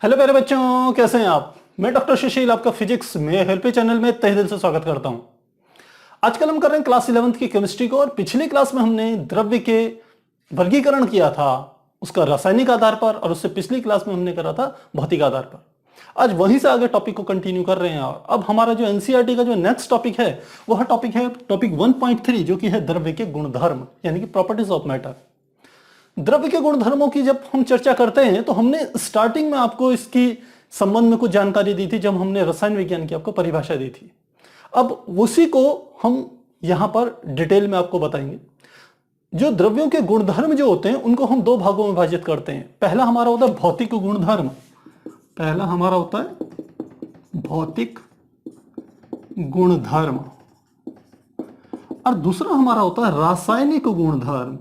Hello प्यारे बच्चों, कैसे हैं आप। मैं डॉक्टर सुशील आपका फिजिक्स में हेल्पी चैनल में तहे दिल से स्वागत करता हूं। आजकल हम कर रहे हैं क्लास 11th की केमिस्ट्री को, और पिछली क्लास में हमने द्रव्य के वर्गीकरण किया था उसका रासायनिक आधार पर, और उससे पिछली क्लास में हमने करा था भौतिक आधार पर। आज वहीं से आगे टॉपिक को कंटिन्यू कर रहे हैं, और अब हमारा जो एनसीईआरटी का जो नेक्स्ट टॉपिक है वह टॉपिक है टॉपिक 1.3, जो कि है द्रव्य के गुणधर्म यानी कि प्रॉपर्टीज ऑफ मैटर। द्रव्य के गुणधर्मों की जब हम चर्चा करते हैं तो हमने स्टार्टिंग में आपको इसकी संबंध में कुछ जानकारी दी थी जब हमने रसायन विज्ञान की आपको परिभाषा दी थी। अब उसी को हम यहां पर डिटेल में आपको बताएंगे। जो द्रव्यों के गुणधर्म जो होते हैं उनको हम दो भागों में विभाजित करते हैं। पहला हमारा होता है भौतिक गुणधर्म, पहला हमारा होता है भौतिक गुणधर्म, और दूसरा हमारा होता है रासायनिक गुणधर्म,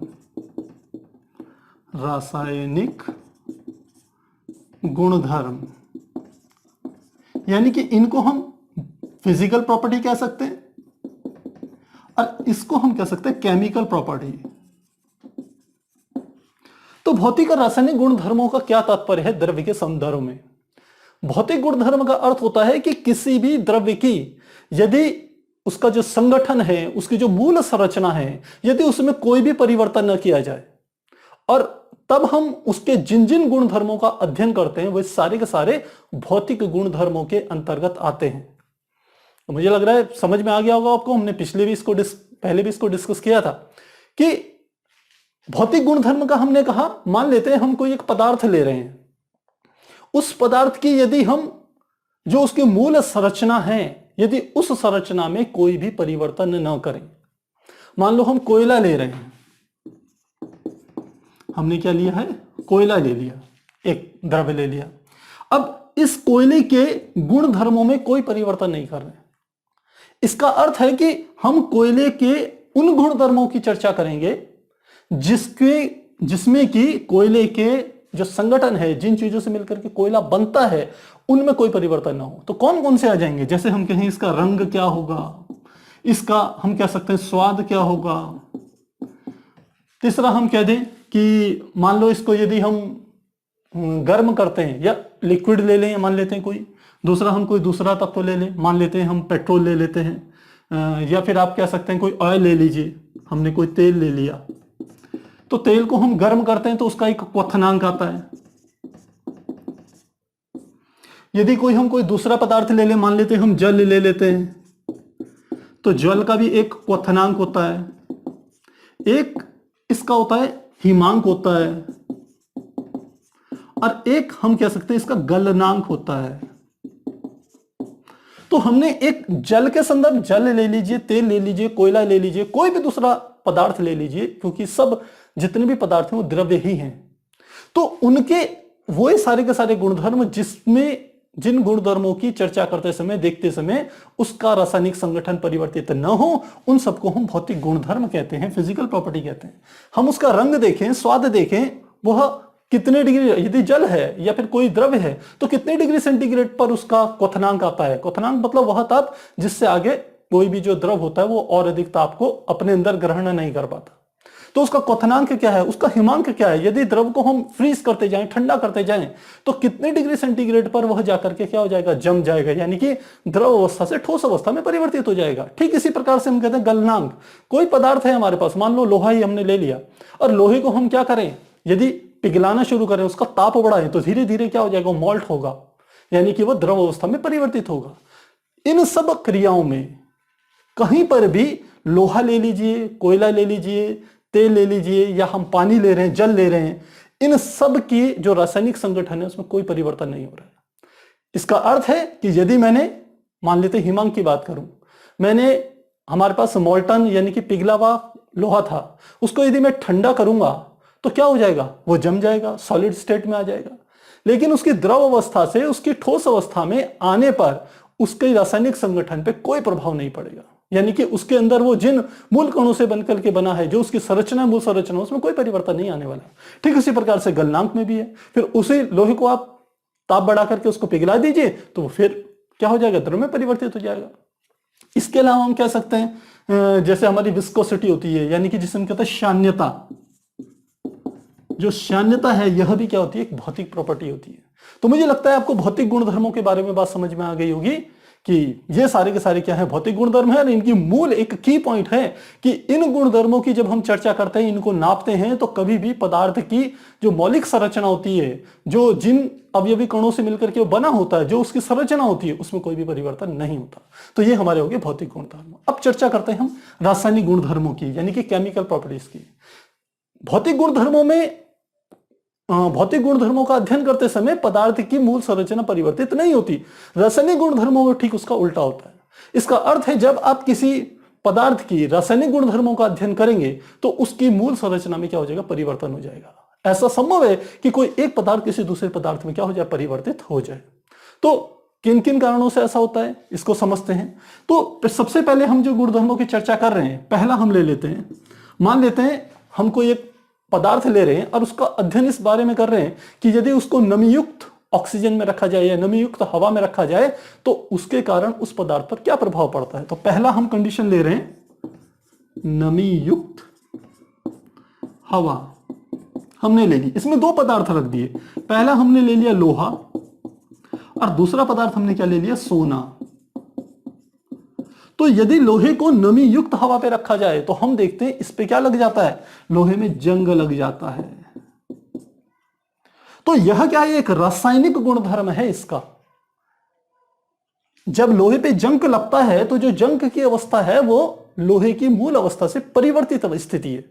रासायनिक गुणधर्म। यानी कि इनको हम फिजिकल प्रॉपर्टी कह सकते हैं और इसको हम कह सकते हैं केमिकल प्रॉपर्टी। तो भौतिक और रासायनिक गुणधर्मों का क्या तात्पर्य है द्रव्य के संदर्भ में। भौतिक गुणधर्म का अर्थ होता है कि किसी भी द्रव्य की यदि उसका जो संगठन है, उसकी जो मूल संरचना है, यदि उसमें कोई भी परिवर्तन न किया जाए, और तब हम उसके जिन जिन गुणधर्मों का अध्ययन करते हैं वे सारे के सारे भौतिक गुणधर्मों के अंतर्गत आते हैं। तो मुझे लग रहा है समझ में आ गया होगा आपको। हमने पहले भी इसको डिस्कस किया था कि भौतिक गुणधर्म का हमने कहा, मान लेते हैं हम कोई एक पदार्थ ले रहे हैं, उस पदार्थ की यदि हम जो उसकी मूल संरचना है, यदि उस संरचना में कोई भी परिवर्तन न करें। मान लो हम कोयला ले रहे हैं, हमने क्या लिया है, कोयला ले लिया, एक द्रव्य ले लिया। अब इस कोयले के गुण धर्मों में कोई परिवर्तन नहीं कर रहे। इसका अर्थ है कि हम कोयले के उन गुण धर्मों की चर्चा करेंगे जिसमें कि कोयले के जो संगठन है, जिन चीजों से मिलकर के कोयला बनता है, उनमें कोई परिवर्तन ना हो। तो कौन कौन से आ जाएंगे, जैसे हम कहें इसका रंग क्या होगा, इसका हम कह सकते हैं स्वाद क्या होगा। तीसरा हम कह दें कि मान लो इसको यदि हम गर्म करते हैं या लिक्विड ले लें, मान लेते हैं कोई दूसरा, हम कोई दूसरा तत्व ले लें, मान लेते हैं हम पेट्रोल ले लेते हैं, या फिर आप कह सकते हैं कोई ऑयल ले लीजिए, हमने कोई तेल ले लिया। तो तेल को हम गर्म करते हैं तो उसका एक क्वथनांक आता है। यदि हम कोई दूसरा पदार्थ ले लें, मान लेते हैं हम जल ले लेते हैं, तो जल का भी एक क्वथनांक होता है, एक इसका होता है हिमांक होता है, और एक हम कह सकते हैं इसका गलनांक होता है। तो हमने एक जल के संदर्भ, जल ले लीजिए, तेल ले लीजिए, कोयला ले लीजिए, कोई भी दूसरा पदार्थ ले लीजिए, क्योंकि सब जितने भी पदार्थ हैं वो द्रव्य ही हैं। तो उनके वो सारे के सारे गुणधर्म जिसमें जिन गुणधर्मों की चर्चा करते समय, देखते समय उसका रासायनिक संगठन परिवर्तित न हो, उन सबको हम भौतिक गुणधर्म कहते हैं, फिजिकल प्रॉपर्टी कहते हैं। हम उसका रंग देखें, स्वाद देखें, वह कितने डिग्री, यदि जल है या फिर कोई द्रव्य है तो कितने डिग्री सेंटीग्रेड पर उसका क्वथनांक आता है। क्वथनांक मतलब वह ताप जिससे आगे कोई भी जो द्रव होता है वो और अधिक ताप को अपने अंदर ग्रहण नहीं कर पाता। तो उसका क्वथनांक क्या है, उसका हिमांक क्या है। यदि द्रव को हम फ्रीज करते जाएं, ठंडा करते जाएं, तो कितने डिग्री सेंटीग्रेड पर वह जाकर के क्या हो जाएगा, जम जाएगा, यानी कि द्रव अवस्था से ठोस अवस्था में परिवर्तित हो जाएगा। ठीक इसी प्रकार से हम कहते हैं गलनांक। कोई पदार्थ है हमारे पास, मान लो लोहा ही हमने ले लिया, और लोहे को हम क्या करें, यदि पिघलाना शुरू करें, उसका ताप बढ़ाएं, तो धीरे धीरे क्या हो जाएगा, मोल्ट होगा, यानी कि वह द्रव अवस्था में परिवर्तित होगा। इन सब क्रियाओं में कहीं पर भी लोहा ले लीजिए, कोयला ले लीजिए, तेल ले लीजिए, या हम पानी ले रहे हैं, जल ले रहे हैं, इन सब की जो रासायनिक संगठन है उसमें कोई परिवर्तन नहीं हो रहा है। इसका अर्थ है कि यदि मैंने, मान लेते हिमांक की बात करूं, मैंने हमारे पास मोल्टन यानी कि पिघला हुआ लोहा था, उसको यदि मैं ठंडा करूंगा तो क्या हो जाएगा, वो जम जाएगा, सॉलिड स्टेट में आ जाएगा। लेकिन उसकी द्रव अवस्था से उसकी ठोस अवस्था में आने पर उसके रासायनिक संगठन पे कोई प्रभाव नहीं पड़ेगा, यानी कि उसके अंदर वो जिन मूल कणों से बनकर के बना है, जो उसकी संरचना, मूल संरचना, उसमें कोई परिवर्तन नहीं आने वाला। ठीक उसी प्रकार से गलनांक में भी है। फिर उसी लोहे को आप ताप बढ़ा करके उसको पिघला दीजिए तो फिर क्या हो जाएगा, द्रव में परिवर्तित हो जाएगा। इसके अलावा हम कह सकते हैं जैसे हमारी विस्कोसिटी होती है, यानी कि जिसे हम कहते हैं शान्यता, जो श्यान्यता है यह भी क्या होती है, एक भौतिक प्रॉपर्टी होती है। तो मुझे लगता है आपको भौतिक गुणधर्मों के बारे में बात समझ में आ गई होगी कि ये सारे के सारे क्या है, भौतिक गुणधर्म है। और इनकी मूल एक की पॉइंट है कि इन गुणधर्मों की जब हम चर्चा करते हैं, इनको नापते हैं, तो कभी भी पदार्थ की जो मौलिक संरचना होती है, जो जिन अवयवी कणों से मिलकर के वो बना होता है, जो उसकी संरचना होती है, उसमें कोई भी परिवर्तन नहीं होता। तो ये हमारे हो गए भौतिक गुणधर्म। अब चर्चा करते हैं हम रासायनिक गुणधर्मों की, यानी कि केमिकल प्रॉपर्टीज की। भौतिक गुणधर्मों में भौतिक गुणधर्मों का अध्ययन करते समय पदार्थ की मूल संरचना परिवर्तित नहीं होती। रासायनिक गुणधर्मों में ठीक उसका उल्टा होता है। इसका अर्थ है जब आप किसी पदार्थ की रासायनिक गुणधर्मों का अध्ययन करेंगे तो उसकी मूल संरचना में क्या हो जाएगा, परिवर्तन हो जाएगा। ऐसा संभव है कि कोई एक पदार्थ किसी दूसरे पदार्थ में क्या हो जाए, परिवर्तित हो जाए। तो किन किन कारणों से ऐसा होता है, इसको समझते हैं। तो सबसे पहले हम जो गुणधर्मों की चर्चा कर रहे हैं, पहला हम ले लेते हैं, मान लेते हैं हम कोई एक पदार्थ ले रहे हैं और उसका अध्ययन इस बारे में कर रहे हैं कि यदि उसको नमीयुक्त ऑक्सीजन में रखा जाए या नमीयुक्त हवा में रखा जाए तो उसके कारण उस पदार्थ पर क्या प्रभाव पड़ता है। तो पहला हम कंडीशन ले रहे हैं, नमीयुक्त हवा हमने ले ली। इसमें दो पदार्थ रख दिए, पहला हमने ले लिया लोहा और दूसरा पदार्थ हमने क्या ले लिया, सोना। तो यदि लोहे को नमी युक्त हवा पे रखा जाए तो हम देखते हैं इस पे क्या लग जाता है, लोहे में जंग लग जाता है। तो यह क्या है, एक रासायनिक गुणधर्म है इसका। जब लोहे पे जंग लगता है तो जो जंग की अवस्था है वो लोहे की मूल अवस्था से परिवर्तित स्थिति है।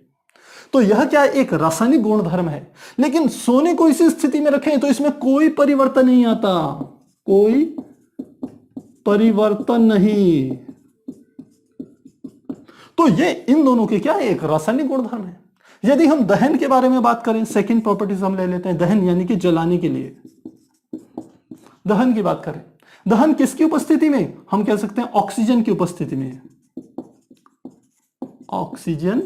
तो यह क्या है, एक रासायनिक गुणधर्म है। लेकिन सोने को इसी स्थिति में रखें तो इसमें कोई परिवर्तन नहीं आता, कोई परिवर्तन नहीं। तो ये इन दोनों के क्या है, एक रासायनिक गुणधर्म है। यदि हम दहन के बारे में बात करें, सेकंड प्रॉपर्टीज हम ले लेते हैं, दहन यानी कि जलाने के लिए दहन की बात करें, दहन किसकी उपस्थिति में, हम कह सकते हैं ऑक्सीजन की उपस्थिति में, ऑक्सीजन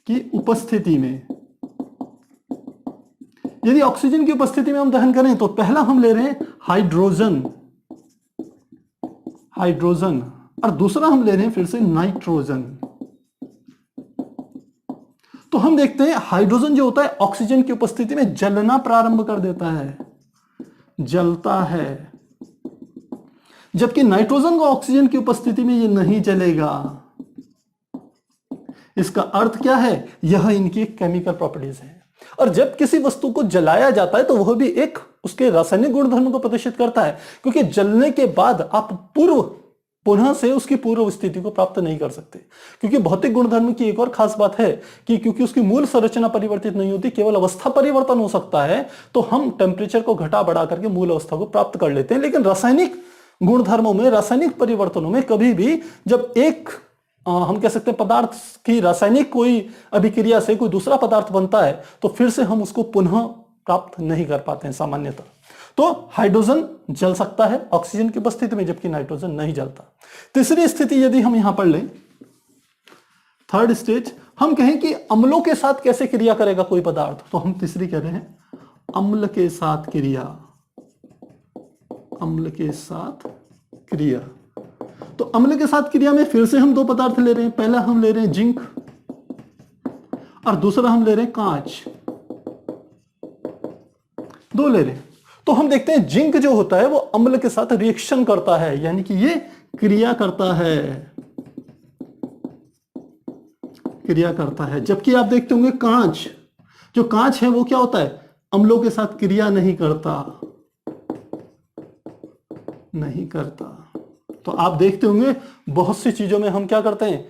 की उपस्थिति में। यदि ऑक्सीजन की उपस्थिति में हम दहन करें तो पहला हम ले रहे हैं हाइड्रोजन, हाइड्रोजन, और दूसरा हम ले रहे हैं फिर से नाइट्रोजन। तो हम देखते हैं हाइड्रोजन जो होता है ऑक्सीजन की उपस्थिति में जलना प्रारंभ कर देता है, जलता है, जबकि नाइट्रोजन को ऑक्सीजन की उपस्थिति में ये नहीं जलेगा। इसका अर्थ क्या है, यह इनकी केमिकल प्रॉपर्टीज है। और जब किसी वस्तु को जलाया जाता है तो वह भी एक उसके रासायनिक गुणधर्म को प्रदर्शित करता है, क्योंकि जलने के बाद आप पुनः से उसकी पूर्व स्थिति को प्राप्त नहीं कर सकते। क्योंकि भौतिक गुणधर्म की एक और खास बात है कि क्योंकि उसकी मूल संरचना परिवर्तित नहीं होती, केवल अवस्था परिवर्तन हो सकता है, तो हम टेम्परेचर को घटा बढ़ा करके मूल अवस्था को प्राप्त कर लेते हैं। लेकिन रासायनिक गुणधर्मों में, रासायनिक परिवर्तनों में कभी भी जब एक हम कह सकते हैं पदार्थ की रासायनिक कोई अभिक्रिया से कोई दूसरा पदार्थ बनता है तो फिर से हम उसको पुनः प्राप्त नहीं कर पाते हैं सामान्यतः। तो हाइड्रोजन जल सकता है ऑक्सीजन की उपस्थिति में, जबकि नाइट्रोजन नहीं जलता। तीसरी स्थिति यदि हम यहां पर लें, थर्ड स्टेज, हम कहें कि अम्लों के साथ कैसे क्रिया करेगा कोई पदार्थ, तो हम तीसरी कह रहे हैं अम्ल के साथ क्रिया, अम्ल के साथ क्रिया। तो अम्ल के साथ क्रिया में फिर से हम दो पदार्थ ले रहे हैं, पहला हम ले रहे हैं जिंक और दूसरा हम ले रहे हैं कांच, दो ले रहे हैं। तो हम देखते हैं जिंक जो होता है वो अम्ल के साथ रिएक्शन करता है, यानी कि ये क्रिया करता है, क्रिया करता है। जबकि आप देखते होंगे कांच, जो कांच है वो क्या होता है, अम्लों के साथ क्रिया नहीं करता, नहीं करता। तो आप देखते होंगे बहुत सी चीजों में हम क्या करते हैं,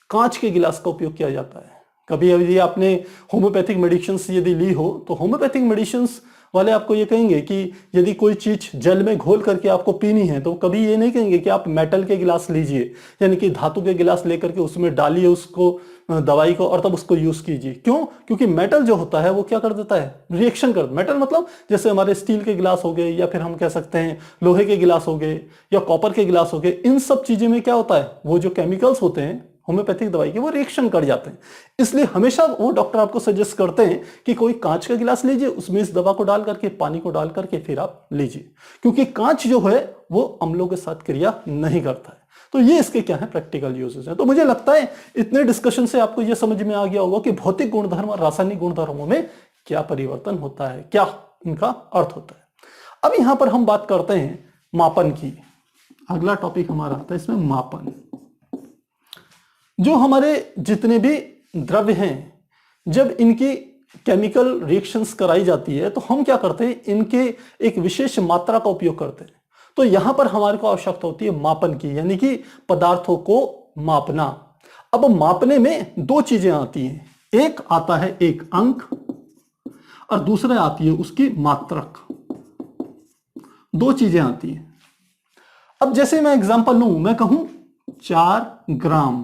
कांच के गिलास का उपयोग किया जाता है। कभी यदि आपने होम्योपैथिक मेडिसिन्स यदि ली हो तो होम्योपैथिक मेडिसिन्स वाले आपको ये कहेंगे कि यदि कोई चीज जल में घोल करके आपको पीनी है तो कभी ये नहीं कहेंगे कि आप मेटल के गिलास लीजिए, यानी कि धातु के गिलास लेकर के उसमें डालिए उसको दवाई को और तब उसको यूज कीजिए। क्यों? क्योंकि मेटल जो होता है वो क्या कर देता है, रिएक्शन कर, मेटल मतलब जैसे हमारे स्टील के गिलास हो गए या फिर हम कह सकते हैं लोहे के गिलास हो गए या कॉपर के गिलास हो गए, इन सब चीजों में क्या होता है, वो जो केमिकल्स होते हैं होम्योपैथिक दवाई के वो रिएक्शन कर जाते हैं। इसलिए हमेशा वो डॉक्टर आपको सजेस्ट करते हैं कि कोई कांच का गिलास लीजिए, उसमें इस दवा को डाल करके, पानी को डाल करके फिर आप लीजिए, क्योंकि कांच जो है वो अम्लों के साथ क्रिया नहीं करता है। तो ये इसके क्या है, प्रैक्टिकल यूजेस है। तो मुझे लगता है इतने डिस्कशन से आपको ये समझ में आ गया होगा कि भौतिक गुणधर्म और रासायनिक गुणधर्मों में क्या परिवर्तन होता है, क्या इनका अर्थ होता है। अब यहां पर हम बात करते हैं मापन की। अगला टॉपिक हमारा आता है इसमें मापन। जो हमारे जितने भी द्रव्य हैं, जब इनकी केमिकल रिएक्शंस कराई जाती है तो हम क्या करते हैं, इनके एक विशेष मात्रा का उपयोग करते हैं। तो यहां पर हमारे को आवश्यकता होती है मापन की, यानी कि पदार्थों को मापना। अब मापने में दो चीजें आती हैं, एक आता है एक अंक और दूसरा आती है उसकी मात्रक। दो चीजें आती हैं। अब जैसे मैं एग्जांपल लूं, मैं कहूं 4 ग्राम,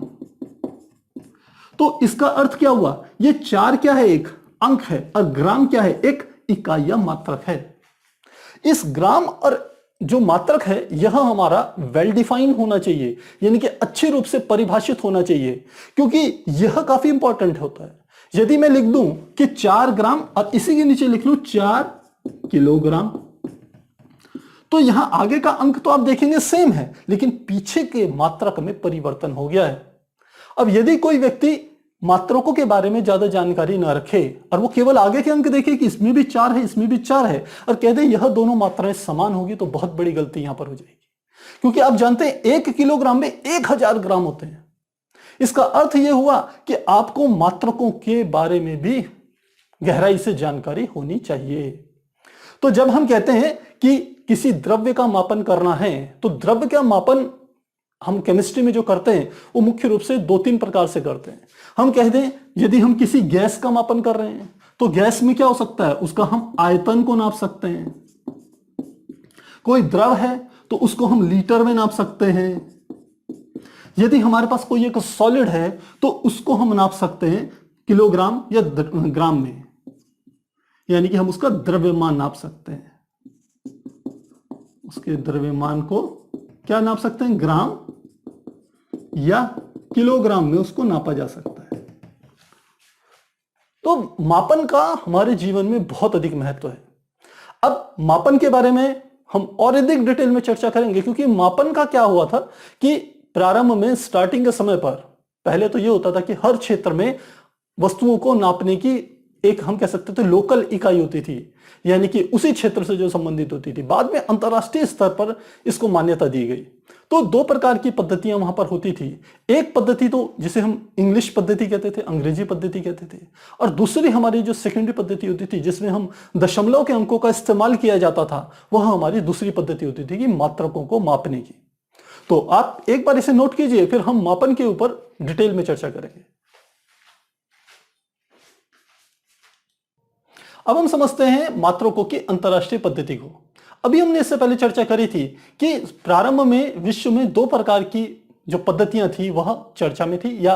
तो इसका अर्थ क्या हुआ, ये 4 क्या है, एक अंक है, और ग्राम क्या है, एक इकाई या मात्रक है। इस ग्राम और जो मात्रक है यह हमारा वेल डिफाइंड होना चाहिए, यानी कि अच्छे रूप से परिभाषित होना चाहिए, क्योंकि यह काफी इंपॉर्टेंट होता है। यदि मैं लिख दूं कि 4 ग्राम और इसी के नीचे लिख लूं 4 किलोग्राम, तो यहां आगे का अंक तो आप देखेंगे सेम है, लेकिन पीछे के मात्रक में परिवर्तन हो गया है। अब यदि कोई व्यक्ति मात्रकों के बारे में ज्यादा जानकारी ना रखे और वो केवल आगे के अंक देखे कि इसमें भी 4 है, इसमें भी 4 है, और कह दे यह दोनों मात्राएं समान होगी, तो बहुत बड़ी गलती यहां पर हो जाएगी। क्योंकि आप जानते हैं 1 किलोग्राम में 1000 ग्राम होते हैं। इसका अर्थ यह हुआ कि आपको मात्रकों के बारे में भी गहराई से जानकारी होनी चाहिए। तो जब हम कहते हैं कि किसी द्रव्य का मापन करना है, तो द्रव्य का मापन हम केमिस्ट्री में जो करते हैं वो मुख्य रूप से 2-3 प्रकार से करते हैं। हम कह दें यदि हम किसी गैस का मापन कर रहे हैं तो गैस में क्या हो सकता है, उसका हम आयतन को नाप सकते हैं। कोई द्रव है तो उसको हम लीटर में नाप सकते हैं। यदि हमारे पास कोई एक सॉलिड है तो उसको हम नाप सकते हैं किलोग्राम या ग्राम में, यानी कि हम उसका द्रव्यमान नाप सकते हैं। उसके द्रव्यमान को क्या नाप सकते हैं, ग्राम या किलोग्राम में उसको नापा जा सकता है। तो मापन का हमारे जीवन में बहुत अधिक महत्व है। अब मापन के बारे में हम और अधिक डिटेल में चर्चा करेंगे, क्योंकि मापन का क्या हुआ था कि प्रारंभ में स्टार्टिंग के समय पर पहले तो यह होता था कि हर क्षेत्र में वस्तुओं को नापने की एक हम कह सकते थे लोकल इकाई होती थी, यानी कि उसी क्षेत्र से जो संबंधित होती थी। बाद में अंतरराष्ट्रीय स्तर पर इसको मान्यता दी गई। तो 2 प्रकार की पद्धतियां वहां पर होती थी। एक पद्धति तो जिसे हम इंग्लिश पद्धति कहते थे, अंग्रेजी पद्धति कहते थे, और दूसरी हमारी जो सेकेंडरी पद्धति होती थी जिसमें हम दशमलव के अंकों का इस्तेमाल किया जाता था, वह हमारी दूसरी पद्धति होती थी कि मात्रकों को मापने की। तो आप एक बार इसे नोट कीजिए, फिर हम मापन के ऊपर डिटेल में चर्चा करेंगे। अब हम समझते हैं मात्रकों की अंतरराष्ट्रीय पद्धति को। अभी हमने इससे पहले चर्चा करी थी कि प्रारंभ में विश्व में 2 प्रकार की जो पद्धतियां थी वह चर्चा में थी या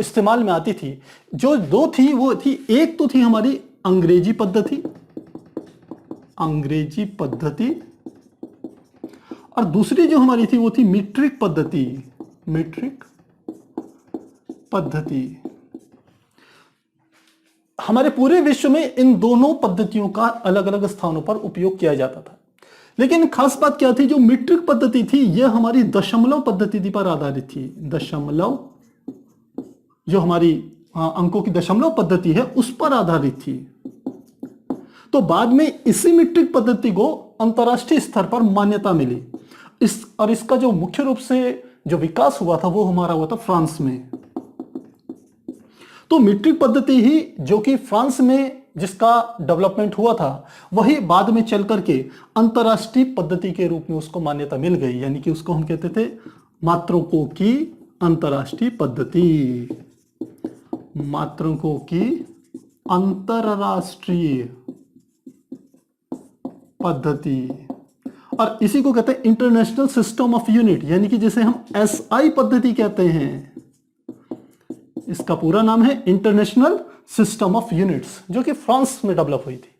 इस्तेमाल में आती थी। जो 2 थी वो थी, एक तो थी हमारी अंग्रेजी पद्धति, और दूसरी जो हमारी थी वो थी मीट्रिक पद्धति। हमारे पूरे विश्व में इन दोनों पद्धतियों का अलग अलग स्थानों पर उपयोग किया जाता था। लेकिन खास बात क्या थी, जो मीट्रिक पद्धति थी यह हमारी दशमलव पद्धति पर आधारित थी। दशमलव, जो हमारी अंकों की दशमलव पद्धति है उस पर आधारित थी। तो बाद में इसी मीट्रिक पद्धति को अंतरराष्ट्रीय स्तर पर मान्यता मिली। इसका जो मुख्य रूप से जो विकास हुआ था वो हमारा हुआ था फ्रांस में। तो मीट्रिक पद्धति ही जो कि फ्रांस में जिसका डेवलपमेंट हुआ था, वही बाद में चल करके अंतरराष्ट्रीय पद्धति के रूप में उसको मान्यता मिल गई, यानी कि उसको हम कहते थे मात्रकों की अंतरराष्ट्रीय पद्धति। मात्रकों की अंतरराष्ट्रीय पद्धति, और इसी को कहते हैं इंटरनेशनल सिस्टम ऑफ यूनिट, यानी कि जिसे हम एसआई पद्धति कहते हैं। इसका पूरा नाम है इंटरनेशनल सिस्टम ऑफ यूनिट्स, जो कि फ्रांस में डेवलप हुई थी।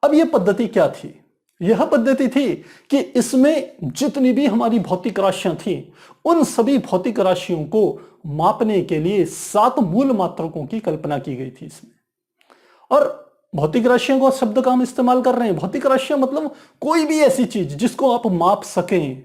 अब यह पद्धति क्या थी? यह पद्धति थी कि इसमें जितनी भी हमारी भौतिक राशियां थी उन सभी भौतिक राशियों को मापने के लिए 7 मूल मात्रकों की कल्पना की गई थी इसमें। और भौतिक राशियों को शब्द का हम इस्तेमाल कर रहे हैं। भौतिक राशियां मतलब कोई भी ऐसी चीज जिसको आप माप सकें,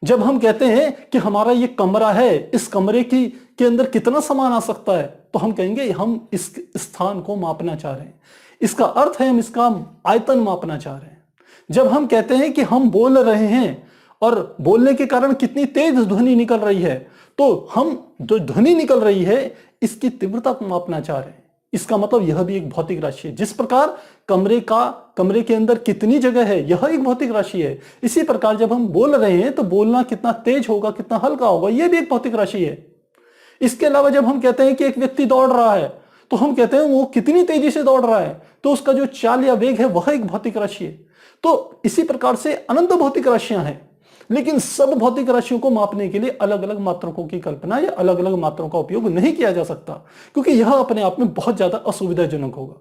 जब हम कहते हैं कि हमारा ये कमरा है, इस कमरे के अंदर कितना सामान आ सकता है, तो हम कहेंगे हम इस स्थान को मापना चाह रहे हैं। इसका अर्थ है हम इसका आयतन मापना चाह रहे हैं। जब हम कहते हैं कि हम बोल रहे हैं और बोलने के कारण कितनी तेज ध्वनि निकल रही है, तो हम जो ध्वनि निकल रही है इसकी तीव्रता को मापना चाह रहे हैं। इसका मतलब यह भी एक भौतिक राशि है। जिस प्रकार कमरे के अंदर कितनी जगह है, यह एक भौतिक राशि है। इसी प्रकार जब हम बोल रहे हैं तो बोलना कितना तेज होगा, कितना हल्का होगा, यह भी एक भौतिक राशि है। इसके अलावा जब हम कहते हैं कि एक व्यक्ति दौड़ रहा है, तो हम कहते हैं वो कितनी तेजी से दौड़ रहा है, तो उसका जो चाल या वेग है वह एक भौतिक राशि है। तो इसी प्रकार से अनंत भौतिक राशियां हैं, लेकिन सब भौतिक राशियों को मापने के लिए अलग अलग मात्रकों की कल्पना या अलग अलग मात्रों का उपयोग नहीं किया जा सकता, क्योंकि यह अपने आप में बहुत ज्यादा असुविधाजनक होगा।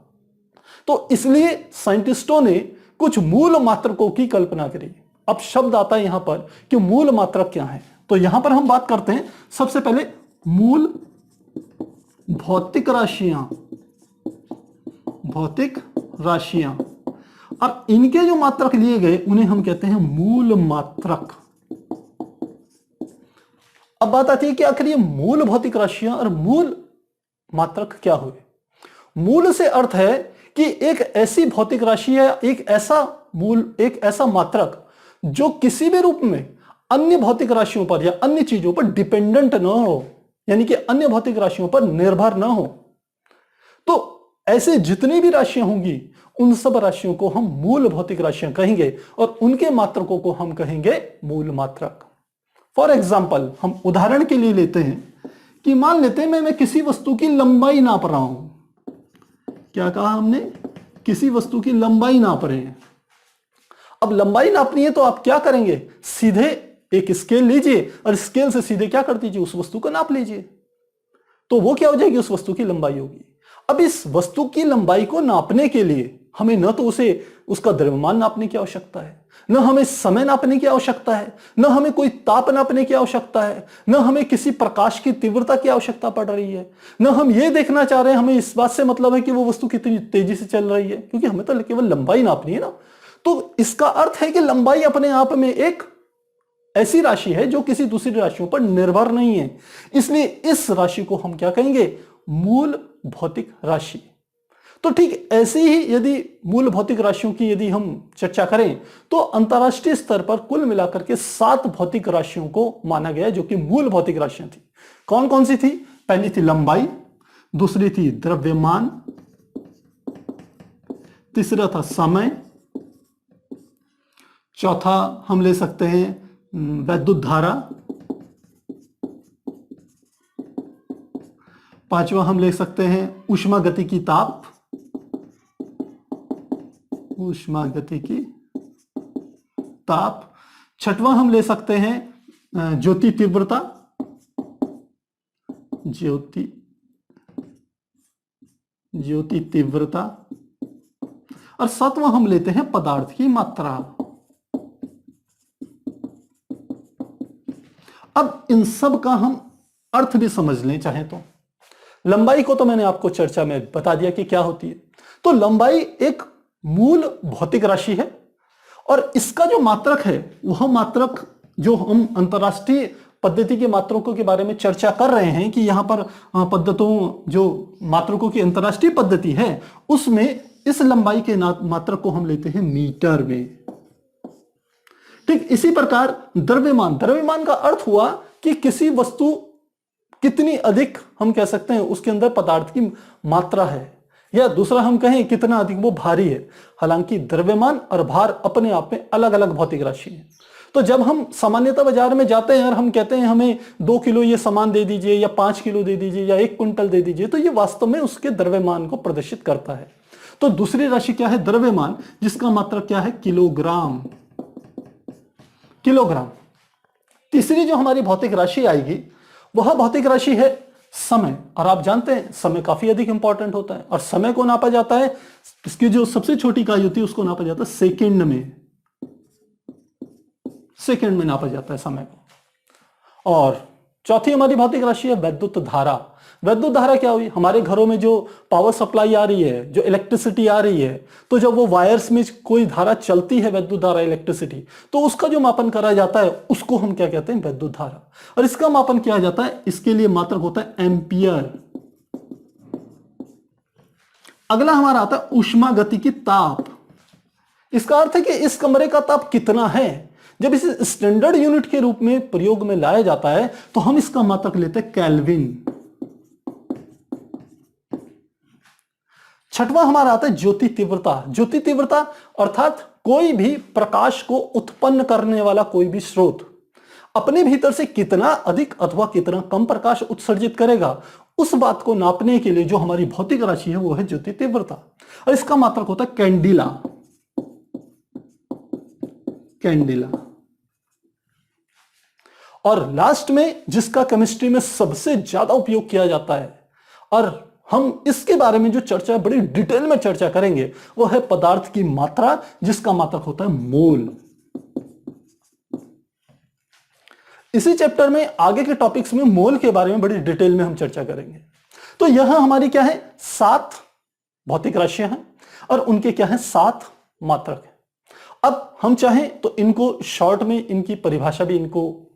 तो इसलिए साइंटिस्टों ने कुछ मूल मात्रकों की कल्पना करी। अब शब्द आता है यहां पर कि मूल मात्रक क्या है। तो यहां पर हम बात करते हैं सबसे पहले मूल भौतिक राशियां, और इनके जो मात्रक लिए गए उन्हें हम कहते हैं मूल मात्रक। अब बात आती है कि आखिर ये मूल भौतिक राशियां और मूल मात्रक क्या हुए। मूल से अर्थ है कि एक ऐसी भौतिक राशि है, एक ऐसा मात्रक जो किसी भी रूप में अन्य भौतिक राशियों पर या अन्य चीजों पर डिपेंडेंट न हो, यानी कि अन्य भौतिक राशियों पर निर्भर न हो। तो ऐसे जितनी भी राशियां होंगी उन सब राशियों को हम मूल भौतिक राशियां कहेंगे और उनके मात्रकों को हम कहेंगे मूल मात्रक। फॉर एग्जाम्पल, हम उदाहरण के लिए लेते हैं कि मान लेते हैं मैं किसी वस्तु की लंबाई नाप रहा हूं। क्या कहा हमने? किसी वस्तु की लंबाई नाप रहे हैं। अब लंबाई नापनी है तो आप क्या करेंगे? सीधे एक स्केल लीजिए और स्केल से सीधे क्या कर दीजिए, उस वस्तु को नाप लीजिए। तो वो क्या हो जाएगी? उस वस्तु की लंबाई होगी। अब इस वस्तु की लंबाई को नापने के लिए हमें न तो उसका द्रव्यमान नापने की आवश्यकता है, न हमें समय नापने की आवश्यकता है, न हमें कोई ताप नापने की आवश्यकता है, न हमें किसी प्रकाश की तीव्रता की आवश्यकता पड़ रही है, न हम ये देखना चाह रहे हैं, हमें इस बात से मतलब है कि वो वस्तु कितनी तेजी से चल रही है, क्योंकि हमें तो केवल लंबाई नापनी है ना। तो इसका अर्थ है कि लंबाई अपने आप में एक ऐसी राशि है जो किसी दूसरी राशियों पर निर्भर नहीं है। इसलिए इस राशि को हम क्या कहेंगे? मूल भौतिक राशि। तो ठीक ऐसे ही यदि मूल भौतिक राशियों की यदि हम चर्चा करें तो अंतरराष्ट्रीय स्तर पर कुल मिलाकर के 7 भौतिक राशियों को माना गया जो कि मूल भौतिक राशियां थी। कौन कौन सी थी? पहली थी लंबाई, दूसरी थी द्रव्यमान, तीसरा था समय, चौथा हम ले सकते हैं वैद्युत धारा, पांचवा हम ले सकते हैं ऊष्मागतिकी ताप, छठवां हम ले सकते हैं ज्योति तीव्रता, और सातवां हम लेते हैं पदार्थ की मात्रा। अब इन सब का हम अर्थ भी समझ लें चाहे तो। लंबाई को तो मैंने आपको चर्चा में बता दिया कि क्या होती है। तो लंबाई एक मूल भौतिक राशि है और इसका जो मात्रक है वह मात्रक जो हम अंतरराष्ट्रीय पद्धति के मात्रकों के बारे में चर्चा कर रहे हैं कि यहां पर पद्धतों जो मात्रकों की अंतरराष्ट्रीय पद्धति है उसमें इस लंबाई के मात्रक को हम लेते हैं मीटर में। ठीक इसी प्रकार द्रव्यमान का अर्थ हुआ कि किसी वस्तु कितनी अधिक हम कह सकते हैं उसके अंदर पदार्थ की मात्रा है, या दूसरा हम कहें कितना अधिक वो भारी है। हालांकि द्रव्यमान और भार अपने आप में अलग अलग भौतिक राशि है। तो जब हम सामान्यतः बाजार में जाते हैं और हम कहते हैं हमें 2 किलो ये सामान दे दीजिए या 5 किलो दे दीजिए या 1 क्विंटल दे दीजिए, तो ये वास्तव में उसके द्रव्यमान को प्रदर्शित करता है। तो दूसरी राशि क्या है? द्रव्यमान, जिसका मात्रक क्या है? किलोग्राम। तीसरी जो हमारी भौतिक राशि आएगी वह भौतिक राशि है समय। और आप जानते हैं समय काफी अधिक इंपॉर्टेंट होता है और समय को नापा जाता है, इसकी जो सबसे छोटी इकाई होती है उसको नापा जाता है सेकंड में नापा जाता है समय को। और चौथी हमारी भौतिक राशि है वैद्युत धारा। वैद्युत धारा क्या हुई? हमारे घरों में जो पावर सप्लाई आ रही है, जो इलेक्ट्रिसिटी आ रही है, तो जब वो वायर्स में कोई धारा चलती है, वैद्युत धारा, इलेक्ट्रिसिटी, तो उसका जो मापन करा जाता है उसको हम क्या कहते हैं? वैद्युत धारा। और इसका मापन किया जाता है, इसके लिए मात्रक होता है एम्पियर। अगला हमारा आता है ऊष्मागतिकी ताप। इसका अर्थ है कि इस कमरे का ताप कितना है। जब इसे स्टैंडर्ड यूनिट के रूप में प्रयोग में लाया जाता है तो हम इसका मात्रक लेते हैं केल्विन। छठवां हमारा आता है ज्योति तीव्रता। ज्योति तीव्रता अर्थात कोई भी प्रकाश को उत्पन्न करने वाला कोई भी स्रोत अपने भीतर से कितना अधिक अथवा कितना कम प्रकाश उत्सर्जित करेगा, उस बात को नापने के लिए जो हमारी भौतिक राशि है वो है ज्योति तीव्रता। और इसका मात्रक होता है कैंडिला। कैंडिला। और लास्ट में जिसका केमिस्ट्री में सबसे ज्यादा उपयोग किया जाता है और हम इसके बारे में जो चर्चा बड़ी डिटेल में चर्चा करेंगे वो है पदार्थ की मात्रा, जिसका मात्रक होता है मोल। इसी चैप्टर में आगे के टॉपिक्स में मोल के बारे में बड़ी डिटेल में हम चर्चा करेंगे। तो यहां हमारी क्या है? 7 भौतिक राशियां हैं और उनके क्या है? 7 मात्रक है। अब हम चाहें तो इनको शॉर्ट में इनकी परिभाषा भी इनको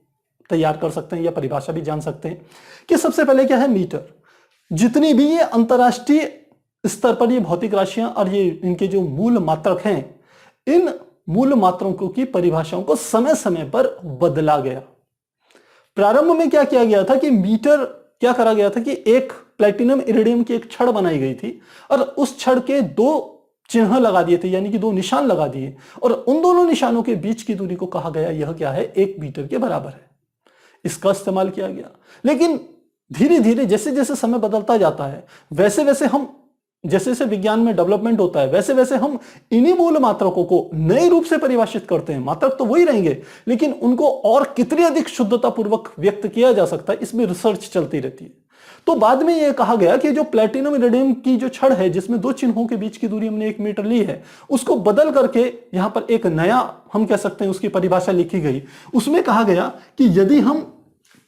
तैयार कर सकते हैं या परिभाषा भी जान सकते हैं कि सबसे पहले क्या है? मीटर। जितनी भी ये अंतरराष्ट्रीय स्तर पर ये भौतिक राशियां और ये इनके जो मूल मात्रक हैं, इन मूल मात्रकों की परिभाषाओं को समय समय पर बदला गया। प्रारंभ में क्या किया गया था कि मीटर क्या करा गया था कि एक प्लेटिनम इरिडियम की एक छड़ बनाई गई थी और उस छड़ के 2 चिन्ह लगा दिए थे, यानी कि 2 निशान लगा दिए, और उन दोनों निशानों के बीच की दूरी को कहा गया यह क्या है? 1 मीटर के बराबर है। इसका इस्तेमाल किया गया। लेकिन धीरे धीरे जैसे जैसे समय बदलता जाता है, वैसे वैसे हम जैसे जैसे विज्ञान में डेवलपमेंट होता है, वैसे वैसे हम इन्हीं मूल मात्रकों को नए रूप से परिभाषित करते हैं। मात्रक तो वही रहेंगे, लेकिन उनको और कितनी अधिक शुद्धता पूर्वक व्यक्त किया जा सकता है, इसमें रिसर्च चलती रहती है। तो बाद में यह कहा गया कि जो प्लेटिनम इरिडियम की जो छड़ है, जिसमें 2 चिन्हों के बीच की दूरी हमने 1 मीटर ली है, उसको बदल करके यहां पर एक नया हम कह सकते हैं उसकी परिभाषा लिखी गई। उसमें कहा गया कि यदि हम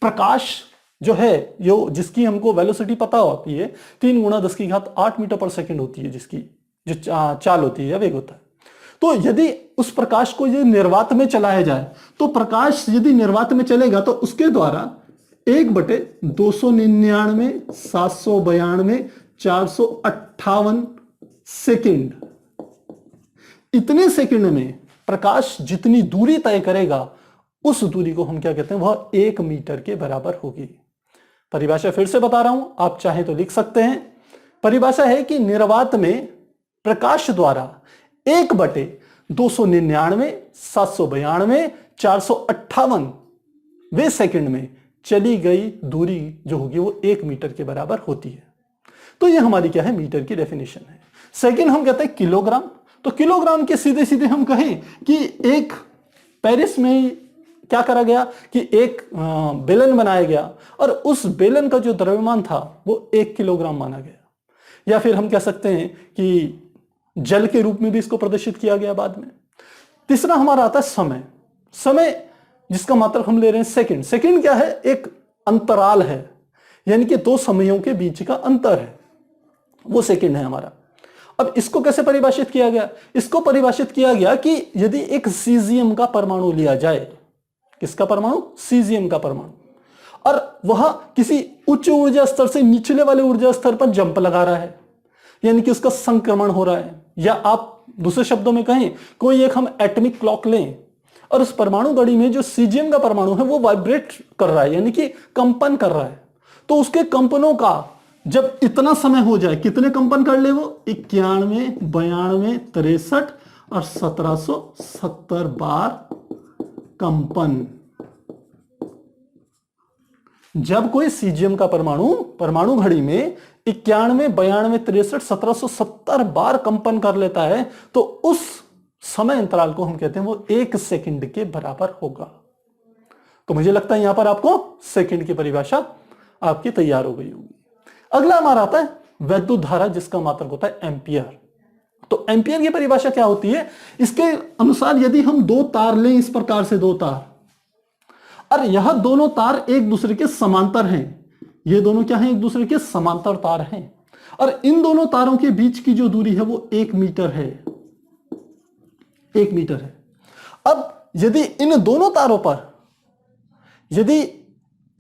प्रकाश जो है, जो जिसकी हमको वेलोसिटी पता होती है 3 × 10⁸ मीटर पर सेकंड होती है, जिसकी जो चाल होती है या वेग होता है, तो यदि उस प्रकाश को ये निर्वात में चलाया जाए, तो प्रकाश यदि निर्वात में चलेगा तो उसके द्वारा 1/299 792 458 सेकंड, इतने सेकंड में प्रकाश जितनी दूरी तय करेगा उस दूरी को हम क्या कहते हैं? वह 1 मीटर के बराबर होगी। परिभाषा फिर से बता रहा हूं, आप चाहें तो लिख सकते हैं। परिभाषा है कि निर्वात में प्रकाश द्वारा 1/299 792 458 वे सेकंड में चली गई दूरी जो होगी वो 1 मीटर के बराबर होती है। तो ये हमारी क्या है? मीटर की डेफिनेशन है। सेकंड हम कहते हैं किलोग्राम। तो किलोग्राम के सीधे सीधे हम कहें कि एक पेरिस में क्या करा गया कि एक बेलन बनाया गया और उस बेलन का जो द्रव्यमान था वो 1 किलोग्राम माना गया। या फिर हम कह सकते हैं कि जल के रूप में भी इसको प्रदर्शित किया गया बाद में। तीसरा हमारा आता है समय। समय जिसका मात्रक हम ले रहे हैं सेकंड। सेकंड क्या है? एक अंतराल है, यानी कि 2 समयों के बीच का अंतर है, वो सेकंड है हमारा। अब इसको कैसे परिभाषित किया गया? इसको परिभाषित किया गया कि यदि एक सीजियम का परमाणु लिया जाए, किसका परमाणु? सीजियम का परमाणु, और वह किसी उच्च ऊर्जा स्तर से निचले वाले ऊर्जा स्तर पर जंप लगा रहा है, यानी कि उसका संक्रमण हो रहा है। या आप दूसरे शब्दों में कहें, कोई एक हम एटॉमिक क्लॉक लें और उस परमाणु घड़ी में जो सीजियम का परमाणु है वो वाइब्रेट कर रहा है, यानी कि कंपन कर रहा है। तो उसके कंपनों का जब इतना समय हो जाए, कितने कंपन कर ले वो? 91, 92, 63 और 1770 बार कंपन। जब कोई सीजियम का परमाणु घड़ी में 91, 92, 63, 1770 बार कंपन कर लेता है, तो उस समय अंतराल को हम कहते हैं वो 1 सेकंड के बराबर होगा। तो मुझे लगता है यहां पर आपको सेकंड की परिभाषा आपकी तैयार हो गई होगी। अगला हमारा आता है वैद्युत धारा, जिसका मात्रक होता है एम्पियर। तो एम्पियर की परिभाषा क्या होती है? इसके अनुसार यदि हम 2 तार लें, इस प्रकार से 2 तार, और यह दोनों तार एक दूसरे के समांतर हैं। ये दोनों क्या हैं? एक दूसरे के समांतर तार हैं। और इन दोनों तारों के बीच की जो दूरी है वो 1 मीटर है। 1 मीटर है। अब यदि इन दोनों तारों पर, यदि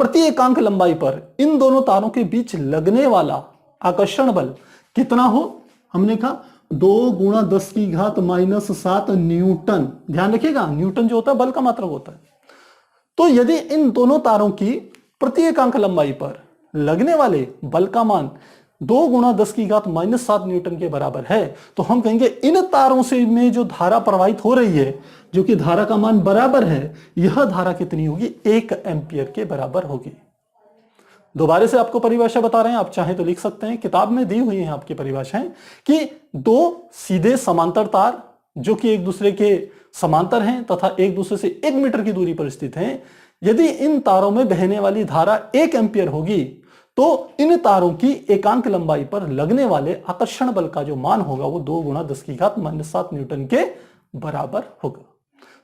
प्रति एकांक लंबाई पर इन दोनों तारों के बीच लगने वाला आकर्षण बल कितना हो, हमने कहा 2 गुणा 10 की घात -7 न्यूटन। ध्यान रखिएगा, न्यूटन जो होता है बल का मात्रक होता है। तो यदि इन दोनों तारों की प्रति एकांक लंबाई पर लगने वाले बल का मान 2 गुणा 10 की घात -7 न्यूटन के बराबर है, तो हम कहेंगे इन तारों से में जो धारा प्रवाहित हो रही है, जो कि धारा का मान बराबर है, यह धारा कितनी होगी? 1 एम्पियर के बराबर होगी। दोबारा से आपको परिभाषा बता रहे हैं, आप चाहें तो लिख सकते हैं, किताब में दी हुई है आपकी परिभाषाएं, कि 2 सीधे समांतर तार जो कि एक दूसरे के समांतर हैं तथा एक दूसरे से 1 मीटर की दूरी पर स्थित हैं, यदि इन तारों में बहने वाली धारा 1 एम्पियर होगी, तो इन तारों की एकांक लंबाई पर लगने वाले आकर्षण बल का जो मान होगा वो 2 गुणा 10 की घात -7 न्यूटन के बराबर होगा।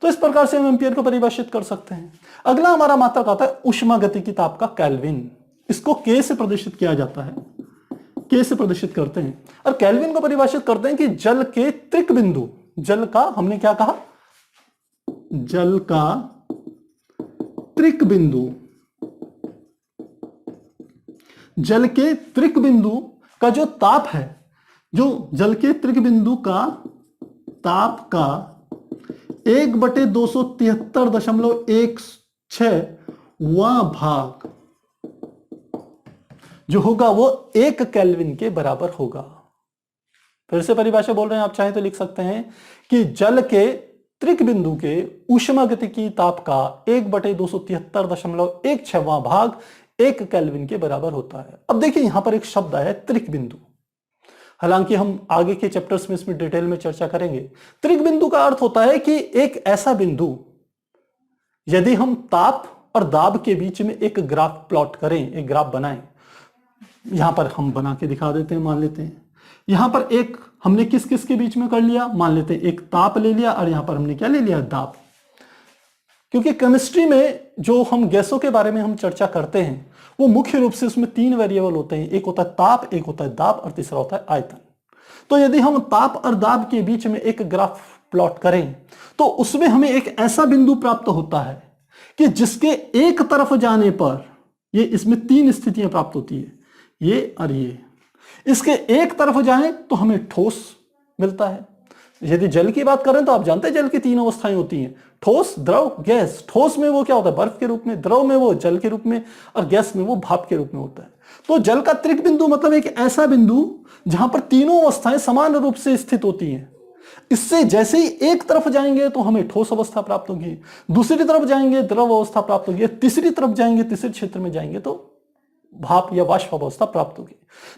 तो इस प्रकार से हम एम्पियर को परिभाषित कर सकते हैं। अगला हमारा मात्रक आता है ऊष्मागतिकी ताप का केल्विन। इसको के से प्रदर्शित किया जाता है, के से प्रदर्शित करते हैं। और केल्विन को परिभाषित करते हैं कि जल के त्रिक बिंदु, जल का हमने क्या कहा? जल का त्रिक बिंदु, जल के त्रिक बिंदु का जो ताप है, जो जल के त्रिक बिंदु का ताप का 1/273.16वां भाग जो होगा वो 1 केल्विन के बराबर होगा। फिर से परिभाषा बोल रहे हैं, आप चाहें तो लिख सकते हैं कि जल के त्रिक बिंदु के ऊष्मागतिकी ताप का 1/273.16वां भाग 1 केल्विन के बराबर होता है। अब देखिए यहां पर एक शब्द आया है त्रिक बिंदु, हालांकि हम आगे के चैप्टर्स में इसमें डिटेल में चर्चा करेंगे। त्रिक बिंदु का अर्थ होता है कि एक ऐसा बिंदु, यदि हम ताप और दाब के बीच में एक ग्राफ प्लॉट करें, एक ग्राफ बनाएं, यहां पर हम बना के दिखा देते हैं, मान लेते हैं यहां पर एक हमने किस किस के बीच में कर लिया, मान लेते हैं एक ताप ले लिया और यहां पर हमने क्या ले लिया? दाब। क्योंकि केमिस्ट्री में जो हम गैसों के बारे में हम चर्चा करते हैं वो मुख्य रूप से उसमें 3 वेरिएबल होते हैं, एक होता है ताप, एक होता है दाब और तीसरा होता है आयतन। तो यदि हम ताप और दाब के बीच में एक ग्राफ प्लॉट करें तो उसमें हमें एक ऐसा बिंदु प्राप्त होता है कि जिसके एक तरफ जाने पर, ये इसमें 3 स्थितियां प्राप्त होती है, ये और ये, इसके एक तरफ जाएं तो हमें ठोस मिलता है। यदि जल की बात करें तो आप जानते हैं जल की 3 अवस्थाएं होती हैं, ठोस, द्रव, गैस। ठोस में वो क्या होता है? बर्फ के रूप में, द्रव में वो जल के रूप में, और गैस में वो भाप के रूप में होता है। तो जल का त्रिक बिंदु मतलब एक ऐसा बिंदु जहां पर तीनों अवस्थाएं समान रूप से स्थित होती हैं। इससे जैसे ही एक तरफ जाएंगे तो हमें ठोस अवस्था प्राप्त होगी, दूसरी तरफ जाएंगे द्रव अवस्था प्राप्त होगी, तीसरी तरफ जाएंगे, तीसरे क्षेत्र में जाएंगे तो भाप या वाष्प अवस्था प्राप्त होगी।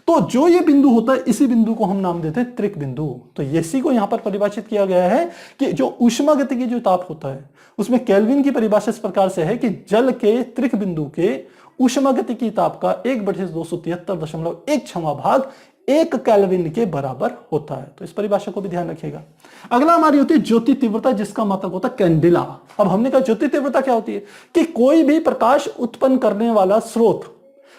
तो जो ये बिंदु होता है, इसी बिंदु को हम नाम देते हैं त्रिक बिंदु। तो इसी को यहां पर परिभाषित किया गया है कि जो ऊष्मागतिकी जो ताप होता है उसमें केल्विन की परिभाषा इस प्रकार से है कि जल के त्रिक बिंदु के ऊष्मागतिकी ताप का 1/273.16वां भाग 1 केल्विन के बराबर होता है। तो इस परिभाषा को भी ध्यान रखिएगा। अगला हमारी होती है ज्योति तीव्रता, जिसका मात्रक होता है कैंडिला। अब हमने कहा ज्योति तीव्रता क्या होती है कि कोई भी प्रकाश उत्पन्न करने वाला स्रोत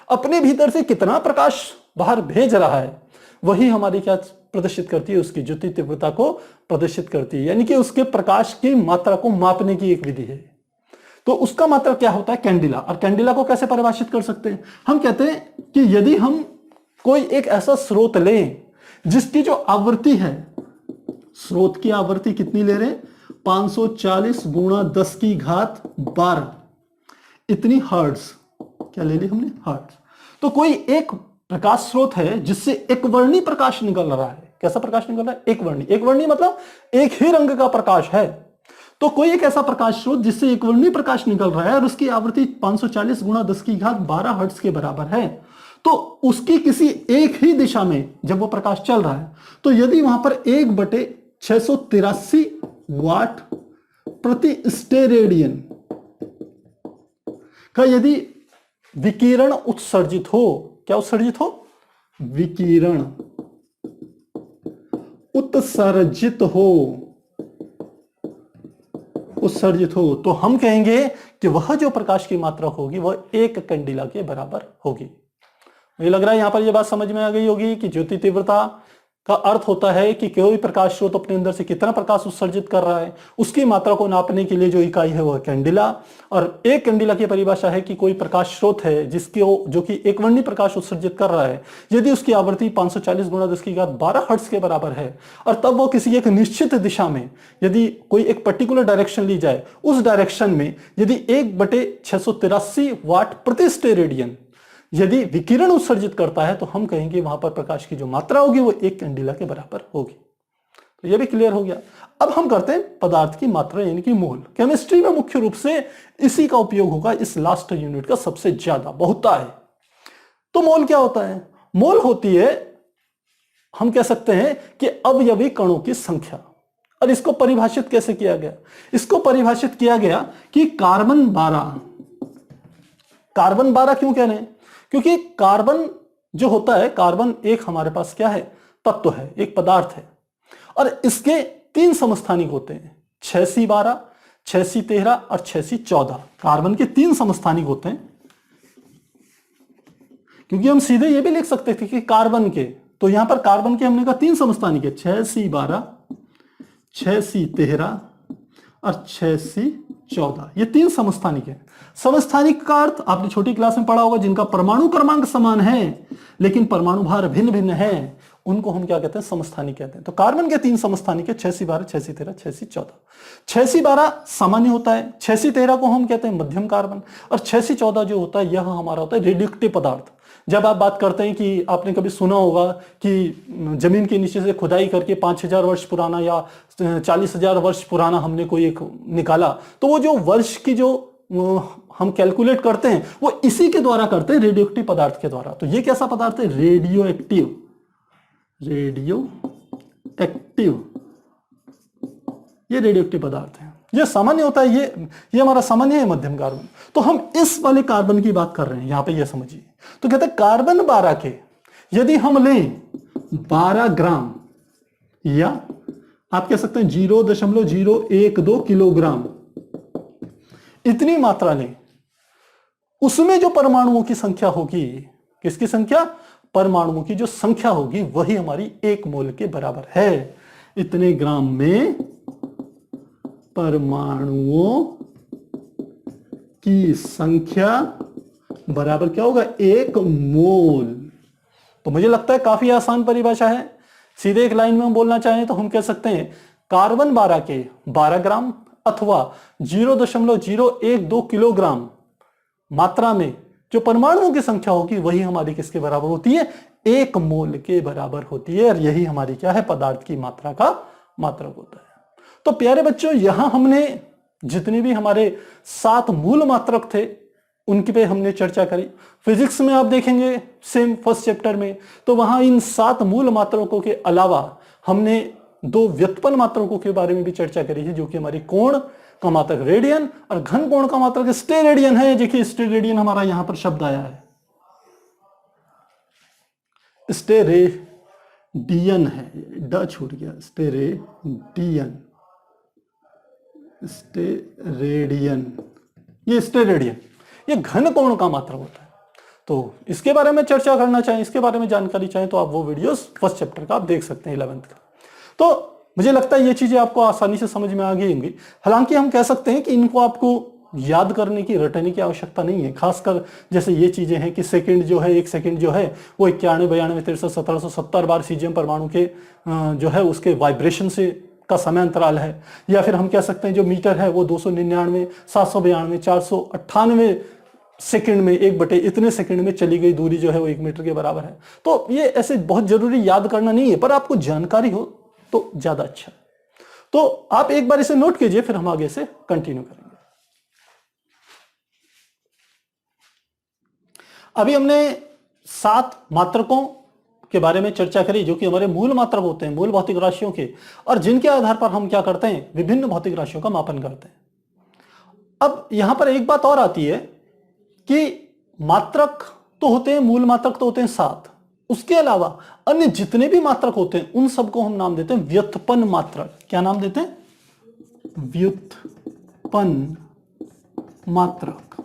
अपने भीतर से कितना प्रकाश बाहर भेज रहा है, वही हमारी क्या प्रदर्शित करती है? उसकी ज्योति तीव्रता को प्रदर्शित करती है, यानी कि उसके प्रकाश की मात्रा को मापने की एक विधि है। तो उसका मात्रक क्या होता है? कैंडिला। और कैंडिला को कैसे परिभाषित कर सकते हैं? हम कहते हैं कि यदि हम कोई एक ऐसा स्रोत लें जिसकी जो आवृत्ति है, स्रोत की आवृत्ति कितनी ले रहे हैं? 540 गुणा 10 की घात 12 इतनी हर्ट्ज, क्या ले ली हमने? हर्ट्ज। तो कोई एक प्रकाश स्रोत है जिससे एक वर्णी प्रकाश निकल रहा है। कैसा प्रकाश निकल रहा है? एक वर्णी। एक वर्णी मतलब एक ही रंग का प्रकाश है। तो कोई एक ऐसा प्रकाश स्रोत जिससे एक वर्णी प्रकाश निकल रहा है और उसकी आवृत्ति 540 गुणा 10 की घात 12 हर्ट्ज के बराबर है, तो उसकी किसी एक ही दिशा में जब वो प्रकाश चल रहा है, तो यदि वहां पर 1/683 वाट प्रति स्टेरेडियन का यदि विकिरण उत्सर्जित हो, क्या उत्सर्जित हो? विकिरण उत्सर्जित हो, उत्सर्जित हो तो हम कहेंगे कि वह जो प्रकाश की मात्रा होगी वह 1 कैंडिला के बराबर होगी। मुझे लग रहा है यहां पर यह बात समझ में आ गई होगी कि ज्योति तीव्रता का अर्थ होता है कि कोई प्रकाश स्रोत अपने अंदर से कितना प्रकाश उत्सर्जित कर रहा है, उसकी मात्रा को नापने के लिए जो इकाई है वह कैंडिला। और 1 कैंडिला की परिभाषा है कि कोई प्रकाश स्रोत है जिसके जो कि एकवर्णी प्रकाश उत्सर्जित कर रहा है, यदि उसकी आवृत्ति 540 गुणा 10⁻12 हर्ट्ज के बराबर है और तब वो किसी एक निश्चित दिशा में यदि कोई एक पर्टिकुलर डायरेक्शन ली जाए, उस डायरेक्शन में यदि 1/683 वाट प्रति स्टेरेडियन यदि विकिरण उत्सर्जित करता है तो हम कहेंगे वहां पर प्रकाश की जो मात्रा होगी वो 1 कैंडिला के बराबर होगी। तो ये भी क्लियर हो गया। अब हम करते हैं पदार्थ की मात्रा यानी कि मोल। केमिस्ट्री में मुख्य रूप से इसी का उपयोग होगा, इस लास्ट यूनिट का सबसे ज्यादा बहुता है। तो मोल क्या होता है? मोल होती है, हम कह सकते हैं कि अवयवी कणों की संख्या। और इसको परिभाषित कैसे किया गया? इसको परिभाषित किया गया कि कार्बन 12 क्यों कह रहे हैं? क्योंकि कार्बन जो होता है, कार्बन एक हमारे पास क्या है? तत्व है, एक पदार्थ है और इसके 3 समस्थानिक होते हैं, 6C12, 6C13 और 6C14। कार्बन के 3 समस्थानिक होते हैं। क्योंकि हम सीधे ये भी लिख सकते थे कि कार्बन के, तो यहां पर कार्बन के हमने कहा 3 समस्थानिक है, 6C12, 6C13 और 6C14। ये 3 समस्थानिक है। समस्थानिक का अर्थ आपने छोटी क्लास में पढ़ा होगा, जिनका परमाणु क्रमांक समान है लेकिन परमाणु भार भिन्न भिन्न है, उनको हम क्या कहते हैं? समस्थानिक कहते हैं। तो कार्बन के 3 समस्थानिक है, 6C12, 6C13, 6C14। 6C12 सामान्य होता है, 6C13 को हम कहते हैं मध्यम कार्बन, और 6C14 जो होता है यह हमारा होता है रेडियोएक्टिव पदार्थ। जब आप बात करते हैं कि आपने कभी सुना होगा कि जमीन के नीचे से खुदाई करके 5000 वर्ष पुराना या 40,000 वर्ष पुराना हमने कोई एक निकाला, तो वो जो वर्ष की जो हम कैलकुलेट करते हैं वो इसी के द्वारा करते हैं, रेडियोएक्टिव पदार्थ के द्वारा। तो ये कैसा पदार्थ है? रेडियोएक्टिव ये रेडियोएक्टिव पदार्थ है। ये सामान्य होता है, ये हमारा सामान्य है मध्यम कार्बन। तो हम इस वाले कार्बन की बात कर रहे हैं यहां पे, ये समझिए। तो कहते हैं कार्बन 12 के यदि हम लें 12 ग्राम, या आप कह सकते हैं 0.012 किलोग्राम, इतनी मात्रा लें, उसमें जो परमाणुओं की संख्या होगी, किसकी संख्या? परमाणुओं की जो संख्या होगी वही हमारी 1 मोल के बराबर है। इतने ग्राम में परमाणुओं की संख्या बराबर क्या होगा? 1 मोल। तो मुझे लगता है काफी आसान परिभाषा है। सीधे एक लाइन में हम बोलना चाहें तो हम कह सकते हैं कार्बन 12 के 12 ग्राम अथवा 0.012 किलोग्राम मात्रा में जो परमाणुओं की संख्या होगी वही हमारी किसके बराबर होती है? 1 मोल के बराबर होती है। और यही हमारी क्या है? पदार्थ की मात्रा का मात्रक होता है। तो प्यारे बच्चों, यहां हमने जितने भी हमारे 7 मूल मात्रक थे उनकी पे हमने चर्चा करी। फिजिक्स में आप देखेंगे सेम फर्स्ट चैप्टर में, तो वहां इन 7 मूल मात्रकों के अलावा हमने 2 व्युत्पन्न मात्रकों के बारे में भी चर्चा करी है, जो कि हमारी कोण का मात्रक रेडियन और घन कोण का मात्रक स्टेरेडियन है। देखिए स्टेरेडियन हमारा यहां पर शब्द आया है, स्टेरेडियन है, ड छूट गया, स्टेरेडियन, ये स्टेरेडियन, ये घन कोण का मात्रक होता है। तो इसके बारे में चर्चा करना चाहें, इसके बारे में जानकारी चाहें तो आप वो वीडियोस फर्स्ट चैप्टर का आप देख सकते हैं 11th का। तो मुझे लगता है ये चीजें आपको आसानी से समझ में आ गई होंगी। हालांकि हम कह सकते हैं कि इनको आपको याद करने की, रटने की आवश्यकता नहीं है। खासकर जैसे ये चीजें हैं कि सेकंड जो है, 1 सेकंड जो है वो 91, 92, 63, 1770 बार सीजियम परमाणु के जो है उसके वाइब्रेशन से का समय अंतराल है। या फिर हम कह सकते हैं जो मीटर है वो 299, 792, 498 सेकंड में 1 बटे इतने सेकंड में चली गई दूरी जो है वो 1 मीटर के बराबर है। तो ये ऐसे बहुत जरूरी याद करना नहीं है, पर आपको जानकारी हो तो ज्यादा अच्छा। तो आप एक बार इसे नोट कीजिए, फिर हम आगे से कंटिन्यू करेंगे। अभी हमने 7 मात्रकों के बारे में चर्चा करी जो कि हमारे मूल मात्रक होते हैं, मूल भौतिक राशियों के, और जिनके आधार पर हम क्या करते हैं? विभिन्न भौतिक राशियों का मापन करते हैं। अब यहां पर एक बात और आती है कि मात्रक तो होते हैं, मूल मात्रक तो होते हैं 7, उसके अलावा अन्य जितने भी मात्रक होते हैं उन सबको हम नाम देते हैं व्युत्पन्न मात्रक। क्या नाम देते हैं? व्युत्पन्न व्युत्पन्न मात्रक।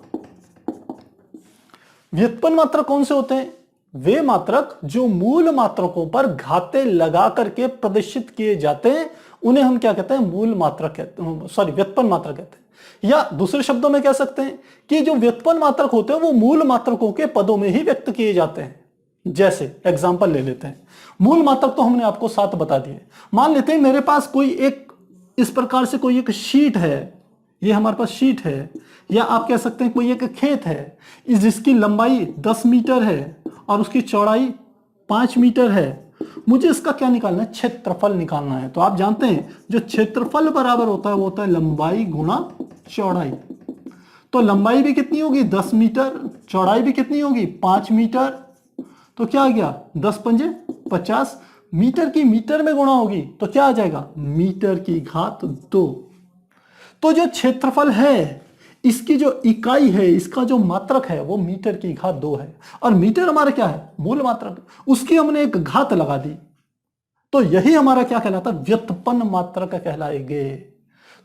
व्युत्पन्न मात्रक कौन से होते हैं? वे मात्रक जो मूल मात्रकों पर घाते लगा करके प्रदर्शित किए जाते हैं, उन्हें हम क्या कहते हैं? मूल मात्रक कहते हैं, सॉरी व्युत्पन्न मात्रक कहते हैं। या दूसरे शब्दों में कह सकते हैं कि जो व्युत्पन्न मात्रक होते हैं वो मूल मात्रकों के पदों में ही व्यक्त किए जाते हैं। जैसे एग्जाम्पल ले लेते हैं, मूल मात्रक तो हमने आपको 7 बता दिए। मान लेते हैं मेरे पास कोई एक इस प्रकार से कोई एक शीट है, ये हमारे पास शीट है, या आप कह सकते हैं कोई एक खेत है जिसकी लंबाई 10 मीटर है और उसकी चौड़ाई 5 मीटर है। मुझे इसका क्या निकालना है? क्षेत्रफल निकालना है। तो आप जानते हैं जो क्षेत्रफल बराबर होता है वो होता है लंबाई गुणा चौड़ाई। तो लंबाई भी कितनी होगी? 10 मीटर, चौड़ाई भी कितनी होगी? 5 मीटर। तो क्या आ गया? 10 पंजे 50। मीटर की मीटर में गुणा होगी तो क्या आ जाएगा? मीटर की घात 2। तो जो क्षेत्रफल है इसकी जो इकाई है, इसका जो मात्रक है वो मीटर की घात 2 है। और मीटर हमारा क्या है? मूल मात्रक। उसकी हमने एक घात लगा दी, तो यही हमारा क्या कहलाता है? व्युत्पन्न मात्रक कहलाएंगे।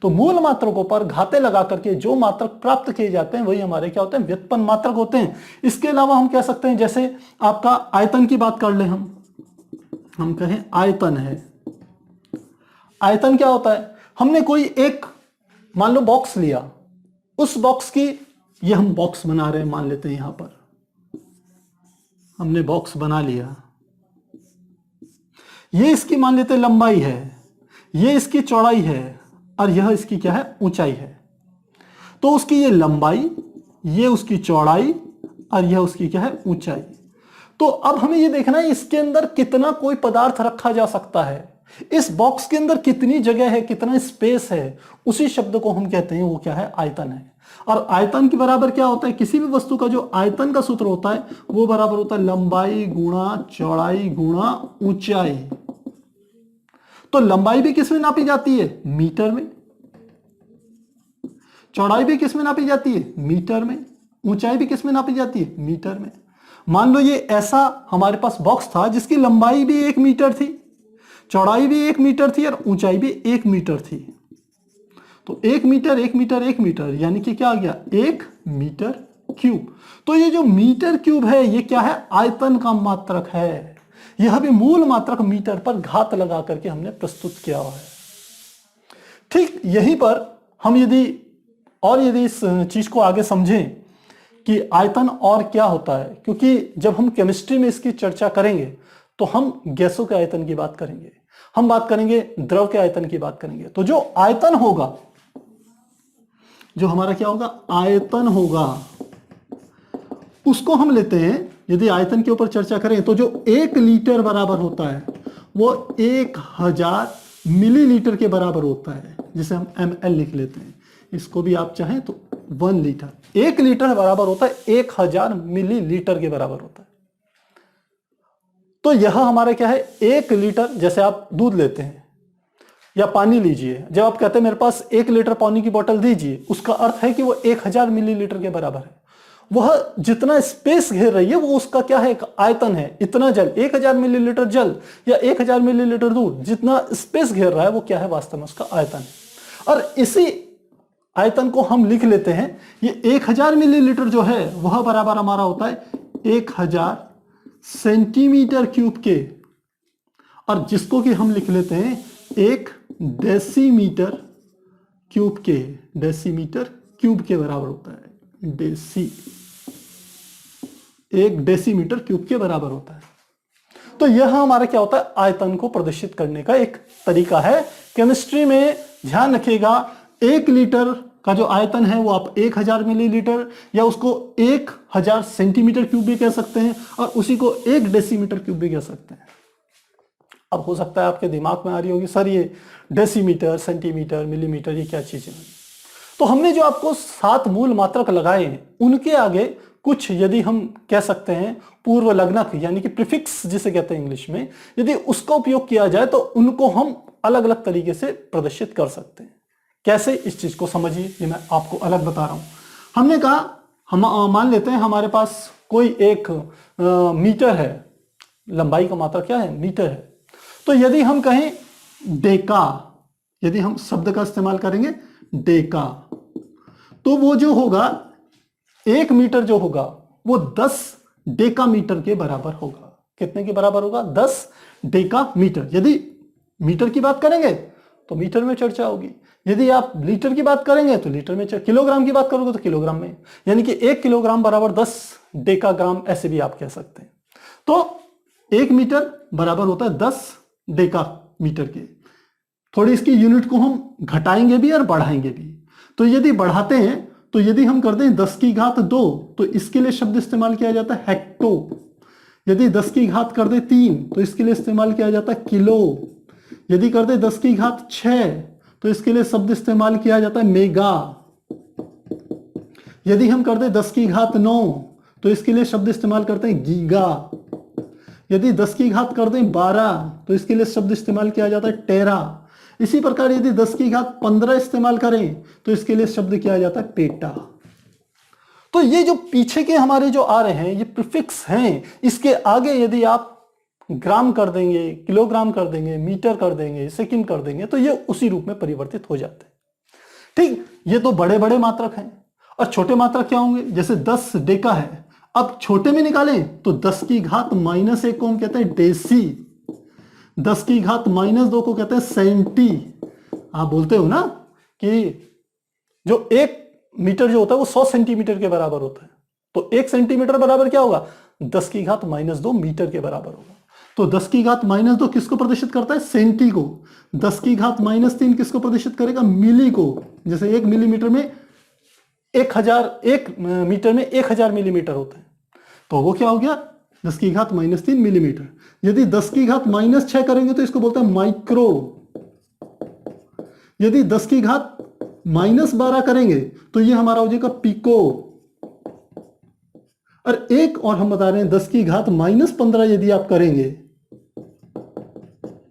तो मूल मात्रकों पर घाते लगा करके जो मात्रक प्राप्त किए जाते हैं वही हमारे क्या होते हैं? व्युत्पन्न मात्रक होते हैं। इसके अलावा हम कह सकते हैं, जैसे आपका आयतन की बात कर ले, हम कहें आयतन है। आयतन क्या होता है? हमने कोई एक मान लो बॉक्स लिया, उस बॉक्स की, ये हम बॉक्स बना रहे हैं, मान लेते हैं यहां पर हमने बॉक्स बना लिया, ये इसकी मान लेते हैं लंबाई है, ये इसकी चौड़ाई है और यह इसकी क्या है? ऊंचाई है। तो उसकी ये लंबाई, ये उसकी चौड़ाई और यह उसकी क्या है? ऊंचाई। तो अब हमें ये देखना है इसके अंदर कितना कोई पदार्थ रखा जा सकता है, इस बॉक्स के अंदर कितनी जगह है, कितना स्पेस है, उसी शब्द को हम कहते हैं वो क्या है? आयतन है। और आयतन के बराबर क्या होता है? किसी भी वस्तु का जो आयतन का सूत्र होता है वो बराबर होता है लंबाई गुणा चौड़ाई गुणा ऊंचाई। तो लंबाई भी किस में नापी जाती है? मीटर में। चौड़ाई भी किस में नापी जाती है? मीटर में। ऊंचाई भी किस में नापी जाती है? मीटर में। मान लो ये ऐसा हमारे पास बॉक्स था जिसकी लंबाई भी 1 मीटर थी, चौड़ाई भी 1 मीटर थी और ऊंचाई भी 1 मीटर थी। तो 1 मीटर 1 मीटर 1 मीटर यानी कि क्या आ गया? 1 मीटर क्यूब। तो ये जो मीटर क्यूब है ये क्या है? आयतन का मात्रक है। यह भी मूल मात्रक मीटर पर घात लगा करके हमने प्रस्तुत किया हुआ है। ठीक यहीं पर हम यदि इस चीज को आगे समझें कि आयतन और क्या होता है, क्योंकि जब हम केमिस्ट्री में इसकी चर्चा करेंगे तो हम गैसों के आयतन की बात करेंगे, हम बात करेंगे द्रव के आयतन की बात करेंगे। तो जो आयतन होगा, जो हमारा क्या होगा? आयतन होगा, उसको हम लेते हैं। यदि आयतन के ऊपर चर्चा करें तो जो 1 लीटर बराबर होता है वो 1000 मिलीलीटर के बराबर होता है, जिसे हम ml लिख लेते हैं। इसको भी आप चाहें तो 1 लीटर। 1 लीटर बराबर होता है 1000 मिलीलीटर के बराबर होता है। तो यह हमारा क्या है? 1 लीटर, जैसे आप दूध लेते हैं या पानी लीजिए, जब आप कहते हैं मेरे पास 1 लीटर पानी की बोतल दीजिए, उसका अर्थ है कि वो 1000 मिलीलीटर के बराबर है। वह जितना स्पेस घेर रही है वो उसका क्या है? एक आयतन है। इतना जल, 1000 मिलीलीटर जल या 1000 मिलीलीटर दूध, जितना स्पेस घेर रहा है वो क्या है? वास्तव में उसका आयतन है। और इसी आयतन को हम लिख लेते हैं, ये 1000 मिलीलीटर जो है वह बराबर हमारा होता है 1000 सेंटीमीटर क्यूब के, और जिसको कि हम लिख लेते हैं 1 डेसीमीटर क्यूब के। डेसीमीटर क्यूब के बराबर होता है 1 डेसीमीटर क्यूब के बराबर होता है। तो यह हमारा क्या होता है? आयतन को प्रदर्शित करने का एक तरीका है। केमिस्ट्री में ध्यान रखिएगा, 1 लीटर का जो आयतन है वो आप 1000 मिलीलीटर या उसको 1000 सेंटीमीटर क्यूब भी कह सकते हैं, और उसी को 1 डेसीमीटर क्यूब भी कह सकते हैं। अब हो सकता है आपके दिमाग में आ रही होगी, सर ये डेसीमीटर, सेंटीमीटर, मिलीमीटर ये क्या चीजें हैं? तो हमने जो आपको 7 मूल मात्रक लगाए हैं उनके आगे कुछ, यदि हम कह सकते हैं पूर्व लग्नक यानी कि प्रीफिक्स जिसे कहते हैं इंग्लिश में, यदि उसका उपयोग किया जाए तो उनको हम अलग अलग तरीके से प्रदर्शित कर सकते हैं। कैसे? इस चीज को समझिए, ये मैं आपको अलग बता रहा हूं। हमने कहा, हम मान लेते हैं हमारे पास कोई एक मीटर है, लंबाई का मात्रक क्या है? मीटर है। तो यदि हम कहें डेका, यदि हम शब्द का इस्तेमाल करेंगे डेका, तो वो जो होगा 1 मीटर जो होगा वो 10 डेकामीटर के बराबर होगा। कितने के बराबर होगा? 10 डेकामीटर। यदि मीटर की बात करेंगे तो मीटर में चर्चा होगी, यदि आप लीटर की बात करेंगे तो लीटर में, किलोग्राम की बात करोगे तो किलोग्राम में, यानी कि 1 किलोग्राम बराबर 10 डेकाग्राम, ऐसे भी आप कह सकते हैं। तो 1 मीटर बराबर होता है 10 डेकामीटर के। थोड़ी इसकी यूनिट को हम घटाएंगे भी और बढ़ाएंगे भी। तो यदि बढ़ाते हैं तो यदि हम कर दें 10 की घात 2 तो इसके लिए शब्द इस्तेमाल किया जाता है हेक्टो। यदि 10 की घात कर दे 3 तो इसके लिए इस्तेमाल किया जाता है किलो। यदि कर दे 10 की घात 6 तो इसके लिए शब्द इस्तेमाल किया जाता है मेगा। यदि हम कर दे 10 की घात 9 तो इसके लिए शब्द इस्तेमाल करते हैं गीगा। यदि 10 की घात कर दें 12 तो इसके लिए शब्द इस्तेमाल किया जाता है टेरा। इसी प्रकार यदि 10 की घात 15 इस्तेमाल करें तो इसके लिए शब्द किया जाता है पेटा। तो ये जो पीछे के हमारे जो आ रहे हैं ये प्रीफिक्स हैं। इसके आगे यदि आप ग्राम कर देंगे, किलोग्राम कर देंगे, मीटर कर देंगे, सेकंड कर देंगे तो ये उसी रूप में परिवर्तित हो जाते हैं। ठीक, ये तो बड़े बड़े मात्रक हैं। और छोटे मात्रक क्या होंगे? जैसे 10 डेका है, अब छोटे में निकालें तो 10 की घात -1 को हम कहते हैं डेसी, 10 की घात -2 को कहते हैं सेंटी। आप बोलते हो ना कि जो 1 मीटर जो होता है वो 100 सेंटीमीटर के बराबर होता है, तो 1 सेंटीमीटर बराबर क्या होगा? 10 की घात -2 मीटर के बराबर होगा। तो 10 की घात -2 किसको प्रदर्शित करता है? सेंटी को। 10 की घात -3 किसको प्रदर्शित करेगा? मिली को। जैसे 1 मिलीमीटर में 1 मीटर में 1000 मिलीमीटर होता है, तो वो क्या हो गया? 10 की घात -3 मिलीमीटर। यदि 10 की घात -6 करेंगे तो इसको बोलते हैं माइक्रो। यदि 10 की घात -12 करेंगे तो ये हमारा हो जाएगा पिको। और एक और हम बता रहे हैं 10 की घात -15 यदि आप करेंगे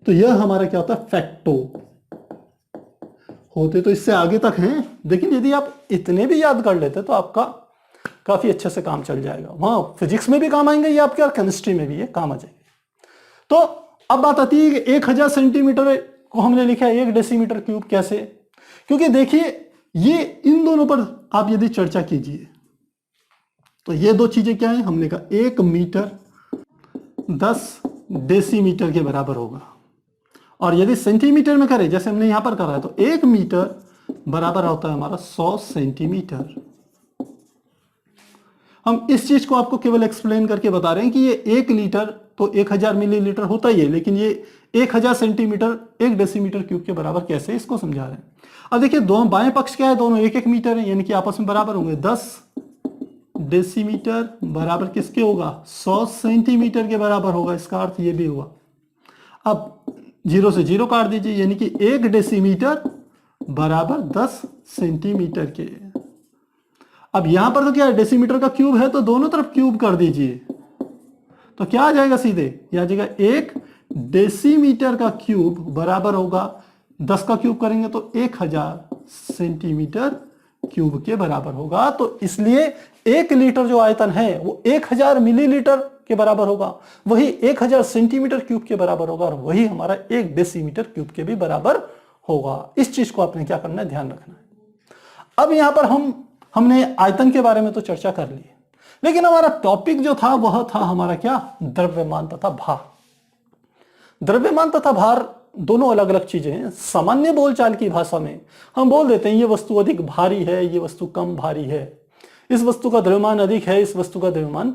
तो यह हमारा क्या होता है? फैक्टो। होते तो इससे आगे तक हैं, लेकिन यदि आप इतने भी याद कर लेते तो आपका काफी अच्छे से काम चल जाएगा। वहां फिजिक्स में भी काम आएंगे ये आपके, और केमिस्ट्री में भी ये काम आ जाएंगे। तो अब बात आती है कि 1000 सेंटीमीटर को हमने लिखा है 1 डेसीमीटर क्यूब। कैसे? क्योंकि देखिए ये इन दोनों पर आप यदि चर्चा कीजिए तो ये दो चीजें क्या है? हमने कहा 1 मीटर 10 डेसीमीटर के बराबर होगा, और यदि सेंटीमीटर में करें जैसे हमने यहां पर करा है तो 1 मीटर बराबर होता है हमारा 100 सेंटीमीटर। हम इस चीज को आपको केवल एक्सप्लेन करके बता रहे हैं कि ये 1 लीटर तो 1000 मिलीलीटर होता ही है, लेकिन ये 1000 सेंटीमीटर 1 डेसीमीटर क्यूब के बराबर कैसे, इसको समझा रहे हैं। अब देखिए दोनों बाएं पक्ष क्या है? दोनों 1-1 मीटर है, यानी कि आपस में बराबर होंगे। 10 डेसीमीटर बराबर किसके होगा? 100 सेंटीमीटर के बराबर होगा। इसका अर्थ ये भी हुआ। अब 0 से 0 काट दीजिए, यानी कि 1 डेसीमीटर बराबर 10 सेंटीमीटर के। अब यहां पर तो क्या है? डेसीमीटर का क्यूब है, तो दोनों तरफ क्यूब कर दीजिए तो क्या आ जाएगा? सीधे यह आ जाएगा 1 डेसीमीटर का क्यूब बराबर होगा 10 का क्यूब करेंगे तो 1000 सेंटीमीटर क्यूब के बराबर होगा। तो इसलिए 1 लीटर जो आयतन है वो 1000 मिलीलीटर के बराबर होगा, वही 1000 सेंटीमीटर क्यूब के बराबर होगा, और वही हमारा 1 डेसीमीटर क्यूब के भी बराबर होगा। इस चीज को आपने क्या करना है? ध्यान रखना है। अब यहां पर हमने आयतन के बारे में तो चर्चा कर ली, लेकिन हमारा टॉपिक जो था वह था हमारा क्या? द्रव्यमान तथा भार। द्रव्यमान तथा भार दोनों अलग अलग चीजें हैं। सामान्य बोलचाल की भाषा में हम बोल देते हैं ये वस्तु अधिक भारी है, ये वस्तु कम भारी है, इस वस्तु का द्रव्यमान अधिक है, इस वस्तु का द्रव्यमान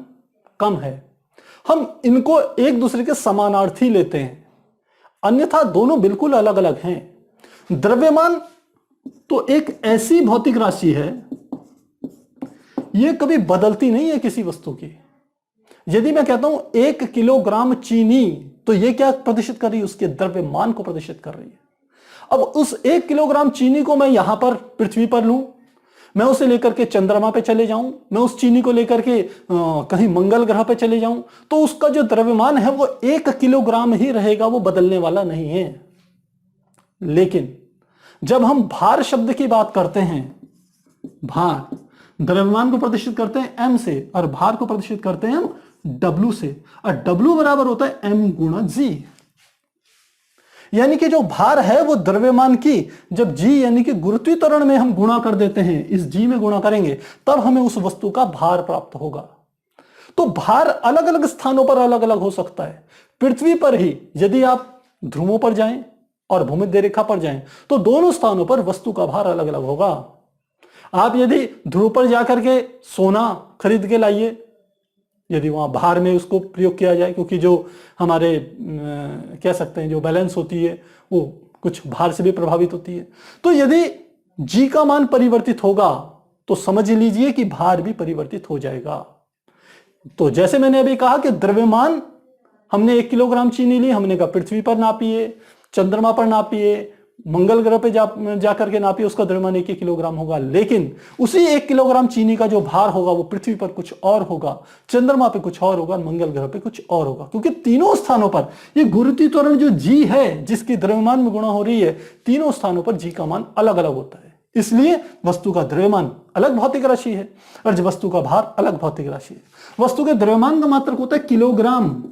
कम है। हम इनको एक दूसरे के समानार्थी लेते हैं, अन्यथा दोनों बिल्कुल अलग अलग हैं। द्रव्यमान तो एक ऐसी भौतिक राशि है, यह कभी बदलती नहीं है किसी वस्तु की। यदि मैं कहता हूं 1 किलोग्राम चीनी, तो यह क्या प्रदर्शित कर रही है? उसके द्रव्यमान को प्रदर्शित कर रही है। अब उस 1 किलोग्राम चीनी को मैं यहां पर पृथ्वी पर लूं, मैं उसे लेकर के चंद्रमा पे चले जाऊं, मैं उस चीनी को लेकर के कहीं मंगल ग्रह पे चले जाऊं, तो उसका जो द्रव्यमान है वो 1 किलोग्राम ही रहेगा, वो बदलने वाला नहीं है। लेकिन जब हम भार शब्द की बात करते हैं, भार द्रव्यमान को प्रदर्शित करते हैं m से, और भार को प्रदर्शित करते हैं हम W से, और W बराबर होता है m गुणा g। यानी कि जो भार है वो द्रव्यमान की जब जी यानी कि गुरुत्वीय त्वरण में हम गुणा कर देते हैं, इस जी में गुणा करेंगे, तब हमें उस वस्तु का भार प्राप्त होगा। तो भार अलग अलग स्थानों पर अलग अलग हो सकता है। पृथ्वी पर ही यदि आप ध्रुवों पर जाएं और भूमध्य रेखा पर जाएं तो दोनों स्थानों पर वस्तु का भार अलग अलग होगा। आप यदि ध्रुव पर जाकर के सोना खरीद के लाइए, यदि वहां भार में उसको प्रयोग किया जाए, क्योंकि जो हमारे कह सकते हैं जो बैलेंस होती है वो कुछ भार से भी प्रभावित होती है, तो यदि जी का मान परिवर्तित होगा तो समझ लीजिए कि भार भी परिवर्तित हो जाएगा। तो जैसे मैंने अभी कहा कि द्रव्यमान, हमने 1 किलोग्राम चीनी ली, हमने कहा पृथ्वी पर नापिए, चंद्रमा पर नापिए, मंगल ग्रह पे जाकर के नापिए, उसका द्रव्यमान 1 किलोग्राम होगा। लेकिन उसी 1 किलोग्राम चीनी का जो भार होगा वो पृथ्वी पर कुछ और होगा, चंद्रमा पे कुछ और होगा, मंगल ग्रह पे कुछ और होगा, क्योंकि तीनों स्थानों पर ये गुरुत्वीय त्वरण जो जी है जिसकी द्रव्यमान में गुणा हो रही है, तीनों स्थानों पर जी का मान अलग अलग होता है। इसलिए वस्तु का द्रव्यमान अलग भौतिक राशि है और वस्तु का भार अलग भौतिक राशि है। वस्तु के द्रव्यमान का मात्रक होता है किलोग्राम,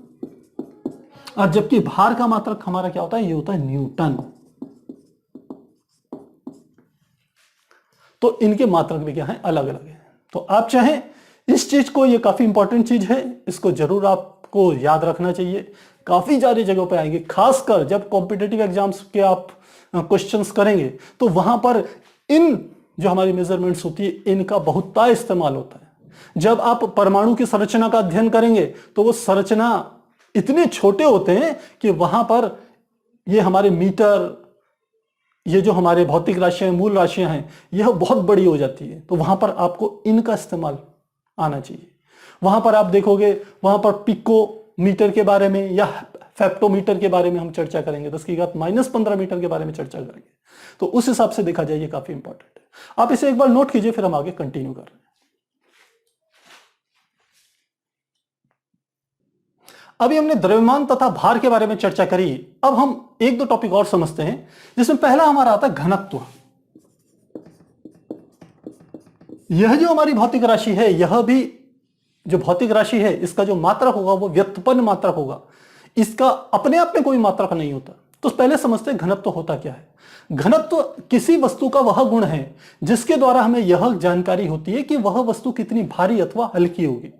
और जबकि भार का मात्रक हमारा क्या होता है, ये होता है न्यूटन। तो इनके मात्रक भी क्या है, अलग अलग है। तो आप चाहें इस चीज को, ये काफी इंपॉर्टेंट चीज है, इसको जरूर आपको याद रखना चाहिए। काफी सारी जगहों पे आएंगे, खासकर जब कॉम्पिटिटिव एग्जाम्स के आप क्वेश्चंस करेंगे तो वहां पर इन जो हमारी मेजरमेंट्स होती है इनका बहुता इस्तेमाल होता है। जब आप परमाणु की संरचना का अध्ययन करेंगे तो वो संरचना इतने छोटे होते हैं कि वहां पर ये हमारे मीटर, ये जो हमारे भौतिक राशियां, मूल राशियां हैं, यह बहुत बड़ी हो जाती है। तो वहां पर आपको इनका इस्तेमाल आना चाहिए। वहां पर आप देखोगे, वहां पर पिको मीटर के बारे में या फेप्टोमीटर के बारे में हम चर्चा करेंगे, 10⁻⁻15 मीटर के बारे में चर्चा करेंगे। तो उस हिसाब से देखा जाए ये काफी इंपॉर्टेंट है। आप इसे एक बार नोट कीजिए, फिर हम आगे कंटिन्यू कर रहे हैं। अभी हमने द्रव्यमान तथा भार के बारे में चर्चा करी। अब हम एक दो टॉपिक और समझते हैं, जिसमें पहला हमारा आता है घनत्व। यह जो हमारी भौतिक राशि है, यह भी जो भौतिक राशि है, इसका जो मात्रक होगा वो व्युत्पन्न मात्रक होगा। इसका अपने आप में कोई मात्रक नहीं होता। तो पहले समझते हैं घनत्व होता क्या है। घनत्व किसी वस्तु का वह गुण है जिसके द्वारा हमें यह जानकारी होती है कि वह वस्तु कितनी भारी अथवा हल्की होगी।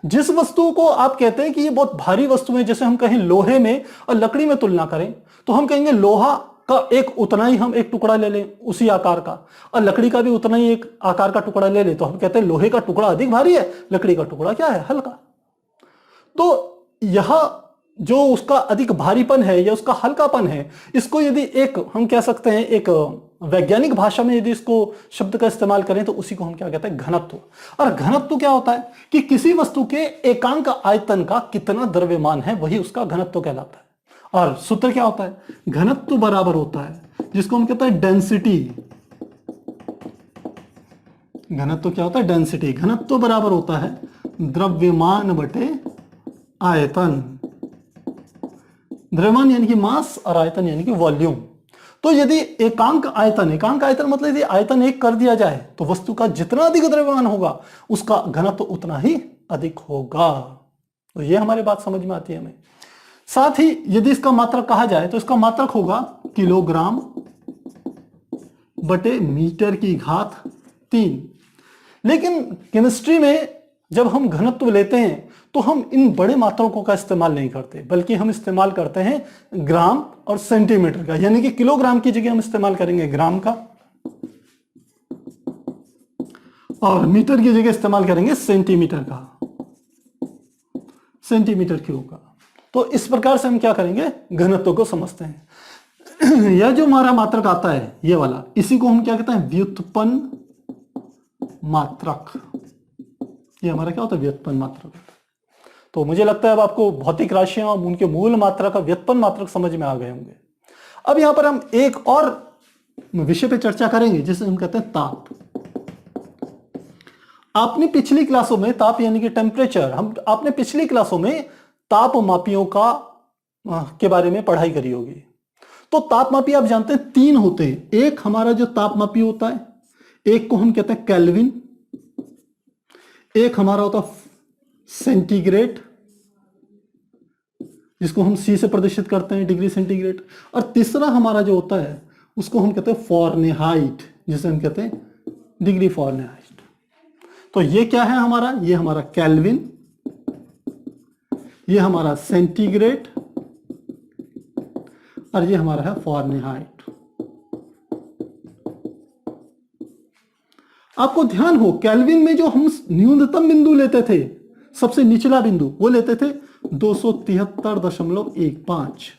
जिस वस्तु को आप कहते हैं कि ये बहुत भारी वस्तु है, जैसे हम कहें लोहे में और लकड़ी में तुलना करें तो हम कहेंगे लोहा का एक उतना ही हम एक टुकड़ा ले लें उसी आकार का, और लकड़ी का भी उतना ही एक आकार का टुकड़ा ले लें तो हम कहते हैं लोहे का टुकड़ा अधिक भारी है, लकड़ी का टुकड़ा क्या है, हल्का। तो यह जो उसका अधिक भारीपन है या उसका हल्कापन है, इसको यदि एक हम कह सकते हैं एक वैज्ञानिक भाषा में यदि इसको शब्द का इस्तेमाल करें तो उसी को हम क्या कहते हैं, घनत्व। और घनत्व क्या होता है कि किसी वस्तु के एकांक आयतन का कितना द्रव्यमान है, वही उसका घनत्व कहलाता है। और सूत्र क्या होता है, घनत्व बराबर होता है जिसको हम कहते हैं डेंसिटी। घनत्व क्या होता है, डेंसिटी। घनत्व बराबर होता है द्रव्यमान बटे आयतन। द्रव्यमान यानी कि मास और आयतन यानी कि वॉल्यूम। तो यदि एकांक आयतन, एकांक आयतन मतलब यदि आयतन 1 कर दिया जाए तो वस्तु का जितना अधिक द्रव्यमान होगा उसका घनत्व उतना ही अधिक होगा। तो ये हमारी बात समझ में आती है हमें। साथ ही यदि इसका मात्रक कहा जाए तो इसका मात्रक होगा किलोग्राम बटे मीटर की घात 3। लेकिन केमिस्ट्री में जब हम घनत्व लेते हैं तो हम इन बड़े मात्रकों का इस्तेमाल नहीं करते, बल्कि हम इस्तेमाल करते हैं ग्राम और सेंटीमीटर का। यानी कि किलोग्राम की जगह हम इस्तेमाल करेंगे ग्राम का और मीटर की जगह इस्तेमाल करेंगे सेंटीमीटर का, सेंटीमीटर क्यूब का। तो इस प्रकार से हम क्या करेंगे, घनत्व को समझते हैं। यह जो हमारा मात्रक आता है ये वाला, इसी को हम क्या कहते हैं, व्युत्पन्न मात्रक। ये हमारा क्या होता है, व्युत्पन्न मात्रक। तो मुझे लगता है अब आपको भौतिक राशियां और उनके मूल मात्रा का व्युत्पन्न मात्रक समझ में आ गए होंगे। अब यहां पर हम एक और विषय पे चर्चा करेंगे जिसे हम कहते हैं ताप। आपने पिछली क्लासों में ताप यानी कि टेम्परेचर, आपने पिछली क्लासों में ताप मापियों के बारे में पढ़ाई करी होगी। तो ताप मापी आप जानते हैं 3 होते हैं। एक हमारा जो ताप मापी होता है, एक को हम कहते हैं केल्विन, एक हमारा होता है सेंटीग्रेड जिसको हम सी से प्रदर्शित करते हैं डिग्री सेंटीग्रेड। और तीसरा हमारा जो होता है उसको हम कहते हैं फॉरेनहाइट, जिसे हम कहते हैं डिग्री फॉरेनहाइट। तो ये क्या है हमारा, ये हमारा केल्विन, ये हमारा सेंटीग्रेड और ये हमारा है फॉरेनहाइट। आपको ध्यान हो केल्विन में जो हम न्यूनतम बिंदु लेते थे, सबसे निचला बिंदु वो लेते थे 273.15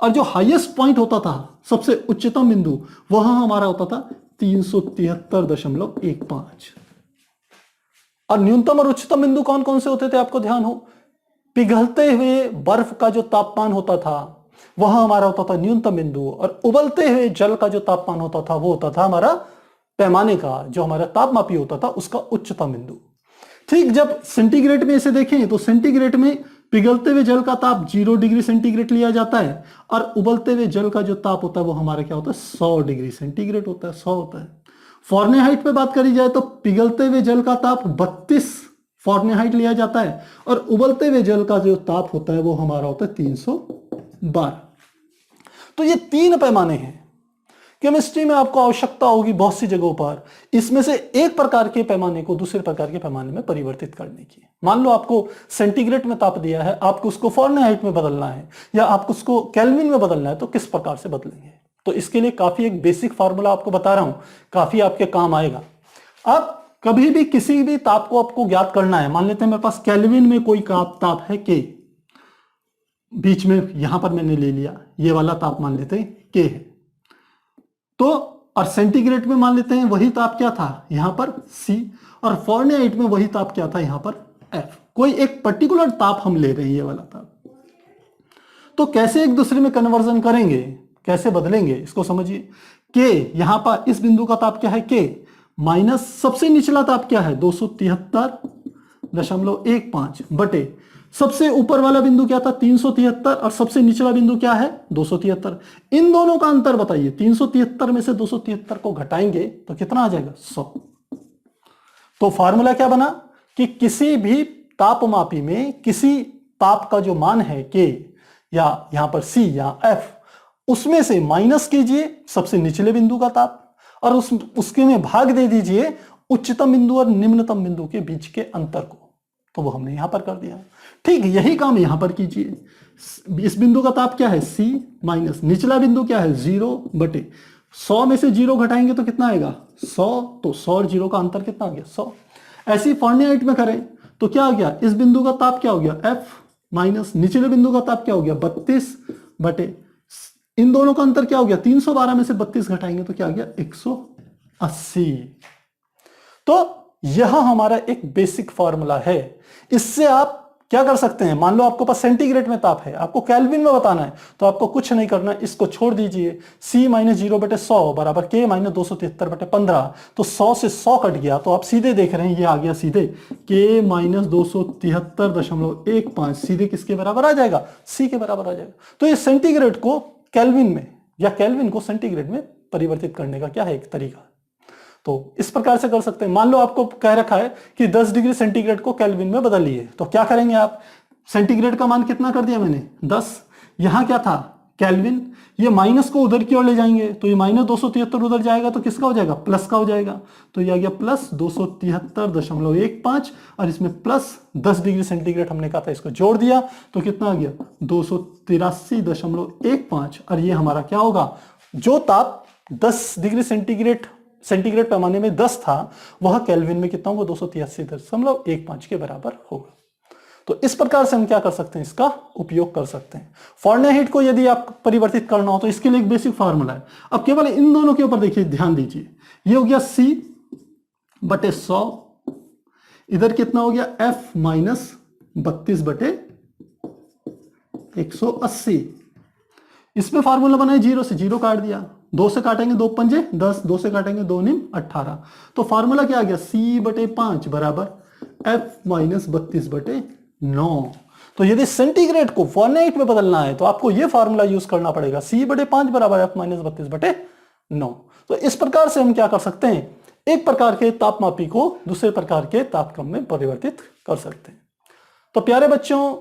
और जो हाईएस्ट पॉइंट होता था, सबसे उच्चतम बिंदु, वह हमारा होता था 373.15। और न्यूनतम और उच्चतम बिंदु कौन कौन से होते थे आपको ध्यान हो, पिघलते हुए बर्फ का जो तापमान होता था वह हमारा होता था न्यूनतम बिंदु, और उबलते हुए जल का जो तापमान होता था वो होता था हमारा पैमाने का, जो हमारा तापमापी होता था उसका उच्चतम बिंदु। ठीक, जब सेंटीग्रेड में इसे देखें तो सेंटीग्रेड में पिघलते हुए जल का ताप 0 डिग्री सेंटीग्रेड लिया जाता है और उबलते हुए जल का जो ताप होता है वो हमारा क्या होता है 100 डिग्री सेंटीग्रेड होता है, 100 होता है। फॉरेनहाइट पे बात करी जाए तो पिघलते हुए जल का ताप 32 फॉरेनहाइट लिया जाता है और उबलते हुए जल का जो ताप होता है वो हमारा होता है 312। तो ये 3 पैमाने हैं। केमिस्ट्री में आपको आवश्यकता होगी बहुत सी जगहों पर इसमें से एक प्रकार के पैमाने को दूसरे प्रकार के पैमाने में परिवर्तित करने की। मान लो आपको सेंटीग्रेड में ताप दिया है, आपको उसको फॉरेनहाइट में बदलना है या आपको उसको केल्विन में बदलना है, तो किस प्रकार से बदलेंगे। तो इसके लिए काफी एक बेसिक फार्मूला आपको बता रहा हूं, काफी आपके काम आएगा। आप कभी भी किसी भी ताप को आपको ज्ञात करना है, मान लेते हैं मेरे पास केल्विन में कोई ताप है के, बीच में यहां पर मैंने ले लिया ये वाला ताप, मान लेते हैं के है, तो और सेंटीग्रेड में मान लेते हैं वही ताप क्या था यहां पर C, और फॉरेनहाइट में वही ताप क्या था यहां पर F। कोई एक पर्टिकुलर ताप हम ले रहे हैं, ये वाला ताप। तो कैसे एक दूसरे में कन्वर्जन करेंगे, कैसे बदलेंगे, इसको समझिए। के यहां पर इस बिंदु का ताप क्या है के, माइनस सबसे निचला ताप क्या है 273.15 बटे सबसे ऊपर वाला बिंदु क्या था 373 और सबसे निचला बिंदु क्या है 273। इन दोनों का अंतर बताइए, 373 में से 273 को घटाएंगे तो कितना आ जाएगा 100। तो फार्मूला क्या बना कि किसी भी तापमापी में किसी ताप का जो मान है के या यहां पर C या F, उसमें से माइनस कीजिए सबसे निचले बिंदु का ताप और उसके में भाग दे दीजिए उच्चतम बिंदु और निम्नतम बिंदु के बीच के अंतर को। तो वो हमने यहां पर कर दिया। ठीक, यही काम यहां पर कीजिए। इस बिंदु का ताप क्या है C माइनस निचला बिंदु क्या है 0 बटे 100 में से 0 घटाएंगे तो कितना आएगा 100, तो 100 और 0 का अंतर कितना आ गया 100। ऐसी फॉरेनहाइट में करें तो क्या आ गया, इस बिंदु का ताप क्या हो गया F माइनस निचले बिंदु का ताप क्या हो गया 32 बटे इन दोनों का अंतर क्या हो गया 312 में से 32 घटाएंगे तो क्या आ गया 180। तो यह हमारा एक बेसिक फॉर्मूला है। इससे आप क्या कर सकते हैं, मान लो आपको पास सेंटीग्रेड में ताप है, आपको केल्विन में बताना है, तो आपको कुछ नहीं करना, इसको छोड़ दीजिए। C माइनस 0 बटे 100 बराबर K माइनस 273 बटे 15। तो 100 से 100 कट गया तो आप सीधे देख रहे हैं ये आ गया सीधे K माइनस 273.15 सीधे किसके बराबर आ जाएगा C के बराबर आ जाएगा। तो ये सेंटीग्रेड को केल्विन में या केल्विन को सेंटीग्रेड में परिवर्तित करने का क्या है एक तरीका। तो इस प्रकार से कर सकते हैं। मान लो आपको कह रखा है कि 10 डिग्री सेंटीग्रेड को केल्विन में बदलिए, तो क्या करेंगे आप, सेंटीग्रेड का मान कितना कर दिया मैंने 10, यहां क्या था केल्विन, ये माइनस को उधर की ओर ले जाएंगे तो ये माइनस 273 उधर जाएगा तो किसका हो जाएगा प्लस का हो जाएगा। तो ये आ गया प्लस 273.15 और इसमें प्लस 10 डिग्री सेंटीग्रेड हमने कहा था, इसको जोड़ दिया तो कितना आ गया 283.15 और ये हमारा क्या होगा, जो ताप 10 डिग्री सेंटीग्रेड पैमाने में 10 था वह केल्विन में कितना होगा 283.15 के बराबर होगा। तो इस प्रकार से हम क्या कर सकते हैं, इसका उपयोग कर सकते हैं। फॉरेनहाइट को यदि आप परिवर्तित करना हो तो इसके लिए एक बेसिक फार्मूला है। अब केवल इन दोनों के ऊपर देखिए, ध्यान दीजिए, ये हो गया C बटे 100, इधर कितना हो गया F माइनस 32 बटे 180। इसमें फार्मूला बनाए 0 से 0 काट दिया, 2 से काटेंगे 2 पंजे 10, 2 से काटेंगे 2 निम 18। तो फार्मूला क्या आ गया C बटे 5 बराबर F माइनस 32 बटे 9। तो यदि सेंटीग्रेड को फॉरेनहाइट में बदलना है तो आपको यह फार्मूला यूज करना पड़ेगा, C बटे 5 बराबर F माइनस 32 बटे 9। तो इस प्रकार से हम क्या कर सकते हैं, एक प्रकार के तापमापी को दूसरे प्रकार के तापक्रम में परिवर्तित कर सकते हैं। तो प्यारे बच्चों,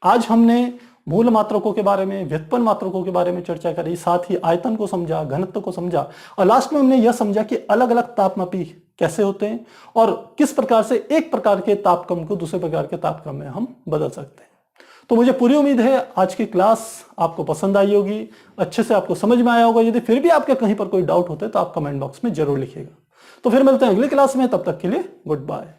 आज हमने मूल मात्रकों के बारे में, व्युत्पन्न मात्रकों के बारे में चर्चा करी, साथ ही आयतन को समझा, घनत्व को समझा, और लास्ट में हमने यह समझा कि अलग अलग तापमापी कैसे होते हैं और किस प्रकार से एक प्रकार के तापक्रम को दूसरे प्रकार के तापक्रम में हम बदल सकते हैं। तो मुझे पूरी उम्मीद है आज की क्लास आपको पसंद आई होगी, अच्छे से आपको समझ में आया होगा। यदि फिर भी आपके कहीं पर कोई डाउट होता है तो आप कमेंट बॉक्स में जरूर लिखिएगा। तो फिर मिलते हैं अगली क्लास में, तब तक के लिए गुड बाय।